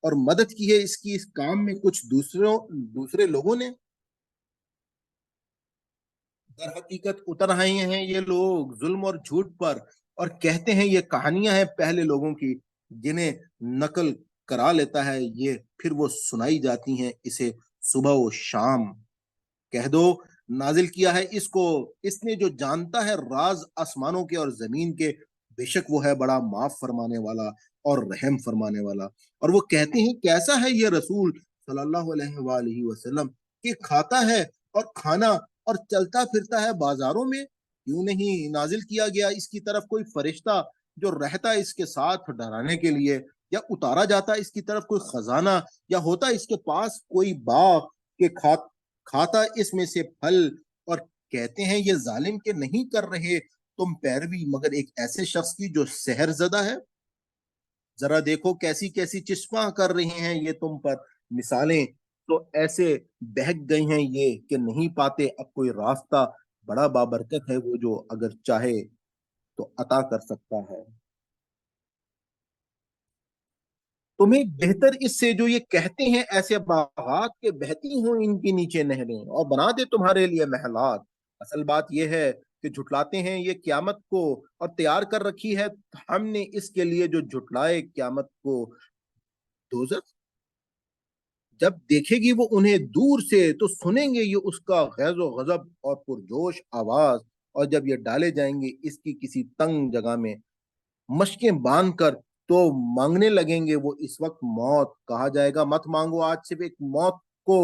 اور مدد کی ہے اس کی اس کام میں کچھ دوسرے لوگوں نے. در حقیقت اتر آئے ہیں یہ لوگ ظلم اور جھوٹ پر اور کہتے ہیں یہ کہانیاں ہیں پہلے لوگوں کی جنہیں نقل کرا لیتا ہے یہ پھر وہ سنائی جاتی ہیں اسے صبح و شام. کہہ دو نازل کیا ہے اس کو اس نے جو جانتا ہے راز آسمانوں کے اور زمین کے بے شک وہ ہے بڑا معاف فرمانے والا اور رحم فرمانے والا. اور وہ کہتے ہیں کیسا ہے یہ رسول صلی اللہ علیہ وآلہ وسلم کہ کھاتا ہے اور کھانا اور چلتا پھرتا ہے بازاروں میں. کیوں نہیں نازل کیا گیا اس کی طرف کوئی فرشتہ جو رہتا اس کے ساتھ ڈرانے کے لیے یا اتارا جاتا اس کی طرف کوئی خزانہ یا ہوتا اس کے پاس کوئی باغ کے کھاتا اس میں سے پھل. اور کہتے ہیں یہ ظالم کے نہیں کر رہے تم پیروی مگر ایک ایسے شخص کی جو سحر زدہ ہے. ذرا دیکھو کیسی کیسی چشمہ کر رہے ہیں یہ تم پر مثالیں تو ایسے بہک گئی ہیں یہ کہ نہیں پاتے اب کوئی راستہ. بڑا بابرکت ہے وہ جو اگر چاہے تو عطا کر سکتا ہے. تمہیں بہتر اس سے جو یہ کہتے ہیں ایسے باغات کے بہتی ہوں ان کے نیچے نہریں اور بنا دے تمہارے لیے محلات. اصل بات یہ ہے کہ جھٹلاتے ہیں یہ قیامت کو اور تیار کر رکھی ہے ہم نے اس کے لیے جو جھٹلائے قیامت کو دوزخ. جب دیکھے گی وہ انہیں دور سے تو سنیں گے یہ اس کا غیظ و غضب اور پرجوش آواز. اور جب یہ ڈالے جائیں گے اس کی کسی تنگ جگہ میں مشکیں باندھ کر تو مانگنے لگیں گے وہ اس وقت موت. کہا جائے گا مت مانگو آج صرف ایک موت کو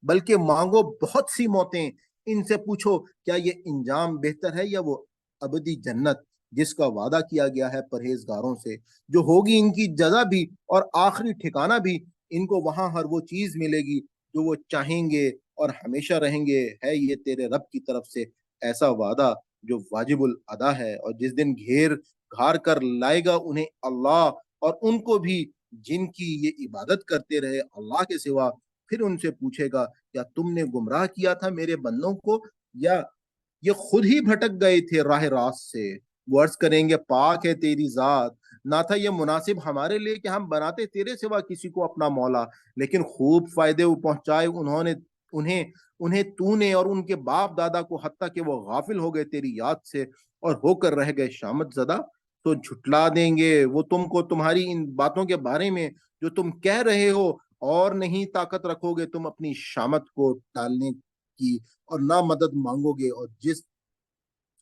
بلکہ مانگو بہت سی موتیں. ان سے پوچھو کیا یہ انجام بہتر ہے یا وہ ابدی جنت جس کا وعدہ کیا گیا ہے پرہیزگاروں سے جو ہوگی ان کی جزا بھی اور آخری ٹھکانہ بھی. ان کو وہاں ہر وہ چیز ملے گی جو وہ چاہیں گے اور ہمیشہ رہیں گے. ہے یہ تیرے رب کی طرف سے ایسا وعدہ جو واجب الادا ہے. اور جس دن گھیر گھار کر لائے گا انہیں اللہ اور ان کو بھی جن کی یہ عبادت کرتے رہے اللہ کے سوا، پھر ان سے پوچھے گا کیا تم نے گمراہ کیا تھا میرے بندوں کو، یا یہ خود ہی بھٹک گئے تھے راہ راست سے؟ وہ عرض کریں گے پاک ہے تیری ذات، نہ تھا یہ مناسب ہمارے لیے کہ ہم بناتے تیرے سوا کسی کو اپنا مولا، لیکن خوب فائدے پہنچائے انہیں انہیں تو نے اور ان کے باپ دادا کو، حتیٰ کہ وہ غافل ہو گئے تیری یاد سے اور ہو کر رہ گئے شامت زدہ، تو جھٹلا دیں گے وہ تم کو تمہاری ان باتوں کے بارے میں جو تم کہہ رہے ہو، اور نہیں طاقت رکھو گے تم اپنی شامت کو ٹالنے کی، اور نہ مدد مانگو گے، اور جس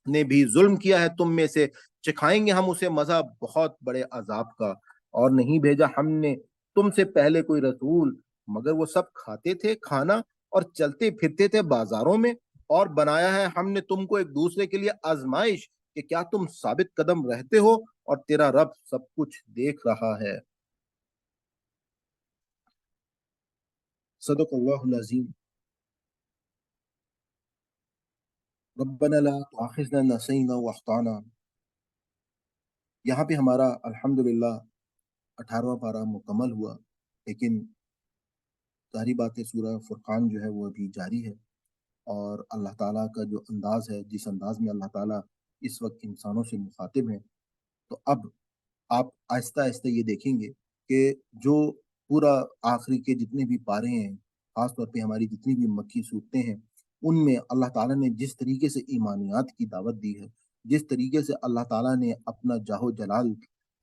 نے بھی ظلم کیا ہے تم میں سے، چکھائیں گے ہم اسے مزہ بہت بڑے عذاب کا، اور نہیں بھیجا ہم نے تم سے پہلے کوئی رسول مگر وہ سب کھاتے تھے کھانا اور چلتے پھرتے تھے بازاروں میں، اور بنایا ہے ہم نے تم کو ایک دوسرے کے لیے آزمائش کہ کیا تم ثابت قدم رہتے ہو، اور تیرا رب سب کچھ دیکھ رہا ہے۔ صدق اللہ العظیم۔ ربنا لا تؤاخذنا إن نسينا واخطأنا۔ یہاں پہ ہمارا الحمدللہ 18واں پارہ مکمل ہوا، لیکن ظاہری بات ہے سورہ فرقان جو ہے وہ ابھی جاری ہے، اور اللہ تعالیٰ کا جو انداز ہے، جس انداز میں اللہ تعالیٰ اس وقت انسانوں سے مخاطب ہیں، تو اب آپ آہستہ آہستہ یہ دیکھیں گے کہ جو پورا آخری کے جتنے بھی پارے ہیں، خاص طور پہ ہماری جتنی بھی مکی صورتیں ہیں، ان میں اللہ تعالیٰ نے جس طریقے سے ایمانیات کی دعوت دی ہے، جس طریقے سے اللہ تعالیٰ نے اپنا جاہ و جلال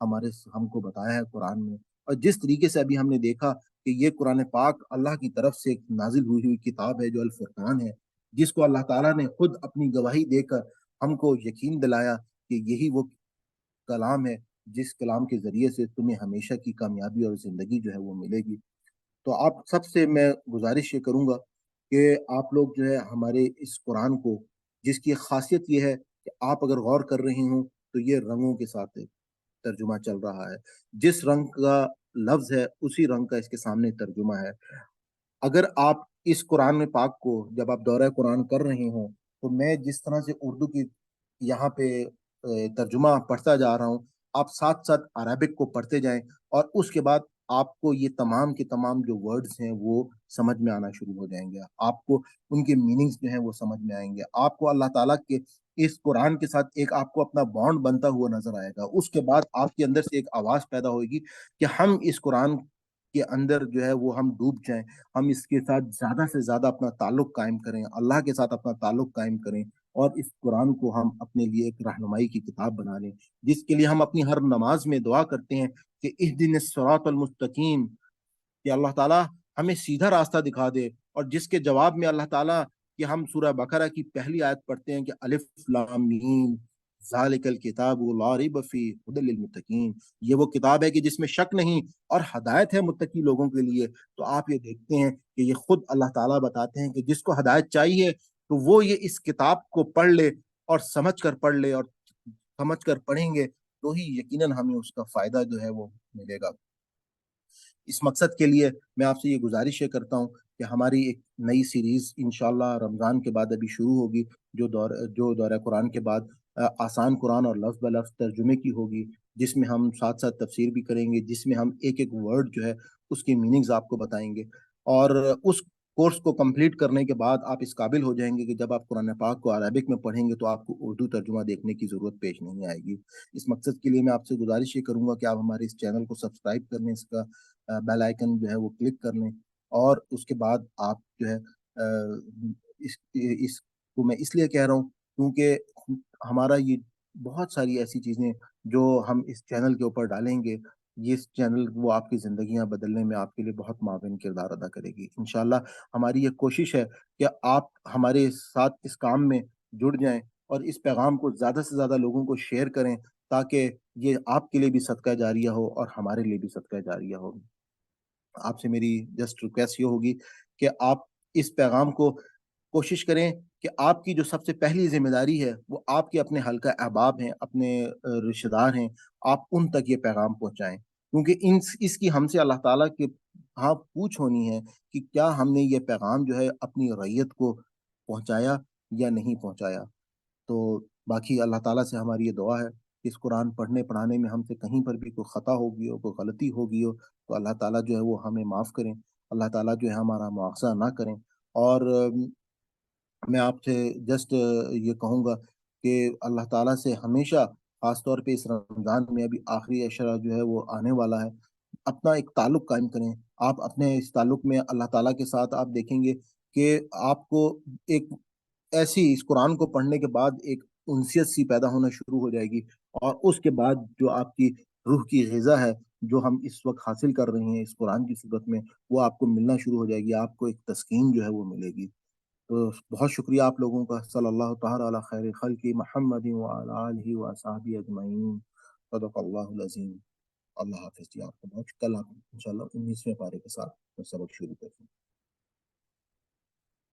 ہم کو بتایا ہے قرآن میں، اور جس طریقے سے ابھی ہم نے دیکھا کہ یہ قرآن پاک اللہ کی طرف سے ایک نازل ہوئی کتاب ہے جو الفرقان ہے، جس کو اللہ تعالیٰ نے خود اپنی گواہی دے کر ہم کو یقین دلایا کہ یہی وہ کلام ہے جس کلام کے ذریعے سے تمہیں ہمیشہ کی کامیابی اور زندگی جو ہے وہ ملے گی۔ تو آپ سب سے میں گزارش یہ کروں گا کہ آپ لوگ جو ہے ہمارے اس قرآن کو، جس کی خاصیت یہ ہے کہ آپ اگر غور کر رہے ہوں تو یہ رنگوں کے ساتھ ترجمہ چل رہا ہے، جس رنگ کا لفظ ہے اسی رنگ کا اس کے سامنے ترجمہ ہے۔ اگر آپ اس قرآن میں پاک کو جب آپ دورہ قرآن کر رہے ہوں، تو میں جس طرح سے اردو کی یہاں پہ ترجمہ پڑھتا جا رہا ہوں، آپ ساتھ ساتھ عربک کو پڑھتے جائیں، اور اس کے بعد آپ کو یہ تمام کے تمام جو ورڈز ہیں وہ سمجھ میں آنا شروع ہو جائیں گے، آپ کو ان کے میننگز جو ہیں وہ سمجھ میں آئیں گے، آپ کو اللہ تعالیٰ کے اس قرآن کے ساتھ ایک آپ کو اپنا بانڈ بنتا ہوا نظر آئے گا۔ اس کے بعد آپ کے اندر سے ایک آواز پیدا ہوئے گی کہ ہم اس قرآن کے اندر جو ہے وہ ہم ڈوب جائیں، ہم اس کے ساتھ زیادہ سے زیادہ اپنا تعلق قائم کریں، اللہ کے ساتھ اپنا تعلق قائم کریں، اور اس قرآن کو ہم اپنے لیے ایک رہنمائی کی کتاب بنا لیں، جس کے لیے ہم اپنی ہر نماز میں دعا کرتے ہیں کہ اہدنا الصراط المستقیم، کہ اللہ تعالیٰ ہمیں سیدھا راستہ دکھا دے، اور جس کے جواب میں اللہ تعالیٰ کہ ہم سورہ بقرہ کی پہلی آیت پڑھتے ہیں کہ الف لام میم ذالک الکتاب لا ریب فیہ ھدی للمتقین، یہ وہ کتاب ہے کہ جس میں شک نہیں اور ہدایت ہے متقی لوگوں کے لیے۔ تو آپ یہ دیکھتے ہیں کہ یہ خود اللہ تعالیٰ بتاتے ہیں کہ جس کو ہدایت چاہیے تو وہ یہ اس کتاب کو پڑھ لے، اور سمجھ کر پڑھ لے، اور سمجھ کر پڑھیں گے تو ہی یقیناً ہمیں اس کا فائدہ جو ہے وہ ملے گا۔ اس مقصد کے لیے میں آپ سے یہ گزارش کرتا ہوں کہ ہماری ایک نئی سیریز انشاءاللہ رمضان کے بعد ابھی شروع ہوگی، جو دورہ قرآن کے بعد آسان قرآن اور لفظ بلفظ ترجمے کی ہوگی، جس میں ہم ساتھ ساتھ تفسیر بھی کریں گے، جس میں ہم ایک ایک ورڈ جو ہے اس کی میننگز آپ کو بتائیں گے، اور اس کورس کو کمپلیٹ کرنے کے بعد آپ اس قابل ہو جائیں گے کہ جب آپ قرآن پاک کو عربک میں پڑھیں گے تو آپ کو اردو ترجمہ دیکھنے کی ضرورت پیش نہیں آئے گی۔ اس مقصد کے لیے میں آپ سے گزارش یہ کروں گا کہ آپ ہمارے اس چینل کو سبسکرائب کرنے، اس کا بیل آئکن جو ہے وہ کلک کر لیں، اور اس کے بعد آپ جو ہے اس کو میں اس لیے کہہ رہا ہوں کیونکہ ہمارا یہ بہت ساری ایسی چیزیں جو ہم اس چینل کے اوپر ڈالیں گے، یہ اس چینل وہ آپ کی زندگیاں بدلنے میں آپ کے لیے بہت معاون کردار ادا کرے گی انشاءاللہ۔ ہماری یہ کوشش ہے کہ آپ ہمارے ساتھ اس کام میں جڑ جائیں، اور اس پیغام کو زیادہ سے زیادہ لوگوں کو شیئر کریں، تاکہ یہ آپ کے لیے بھی صدقہ جاریہ ہو اور ہمارے لیے بھی صدقہ جاریہ ہو۔ آپ سے میری جسٹ ریکویسٹ یہ ہوگی کہ آپ اس پیغام کو کوشش کریں کہ آپ کی جو سب سے پہلی ذمہ داری ہے وہ آپ کے اپنے حلقہ احباب ہیں، اپنے رشتہ دار ہیں، آپ ان تک یہ پیغام پہنچائیں، کیونکہ اس کی ہم سے اللہ تعالیٰ کے ہاں پوچھ ہونی ہے کہ کیا ہم نے یہ پیغام جو ہے اپنی رعیت کو پہنچایا یا نہیں پہنچایا۔ تو باقی اللہ تعالیٰ سے ہماری یہ دعا ہے کہ اس قرآن پڑھنے پڑھانے میں ہم سے کہیں پر بھی کوئی خطا ہوگی ہو، کوئی غلطی ہوگی ہو، تو اللہ تعالیٰ جو ہے وہ ہمیں معاف کریں، اللہ تعالیٰ جو ہے ہمارا مواخذہ نہ کریں۔ اور میں آپ سے جسٹ یہ کہوں گا کہ اللہ تعالیٰ سے ہمیشہ، خاص طور پہ اس رمضان میں ابھی آخری عشرہ جو ہے وہ آنے والا ہے، اپنا ایک تعلق قائم کریں۔ آپ اپنے اس تعلق میں اللہ تعالیٰ کے ساتھ آپ دیکھیں گے کہ آپ کو ایک ایسی اس قرآن کو پڑھنے کے بعد ایک انسیت سی پیدا ہونا شروع ہو جائے گی، اور اس کے بعد جو آپ کی روح کی غذا ہے، جو ہم اس وقت حاصل کر رہے ہیں اس قرآن کی صورت میں، وہ آپ کو ملنا شروع ہو جائے گی، آپ کو ایک تسکین جو ہے وہ ملے گی۔ تو بہت شکریہ آپ لوگوں کا۔ صلی اللہ تعالیٰ علی خیر خلق محمد وعلی آلہ وصحبہ اجمعین۔ صدق اللہ العظیم۔ اللہ حافظ جی، آپ کو بہت کل آپ انشاءاللہ 19ویں پارے کے ساتھ سبق شروع کریں گے۔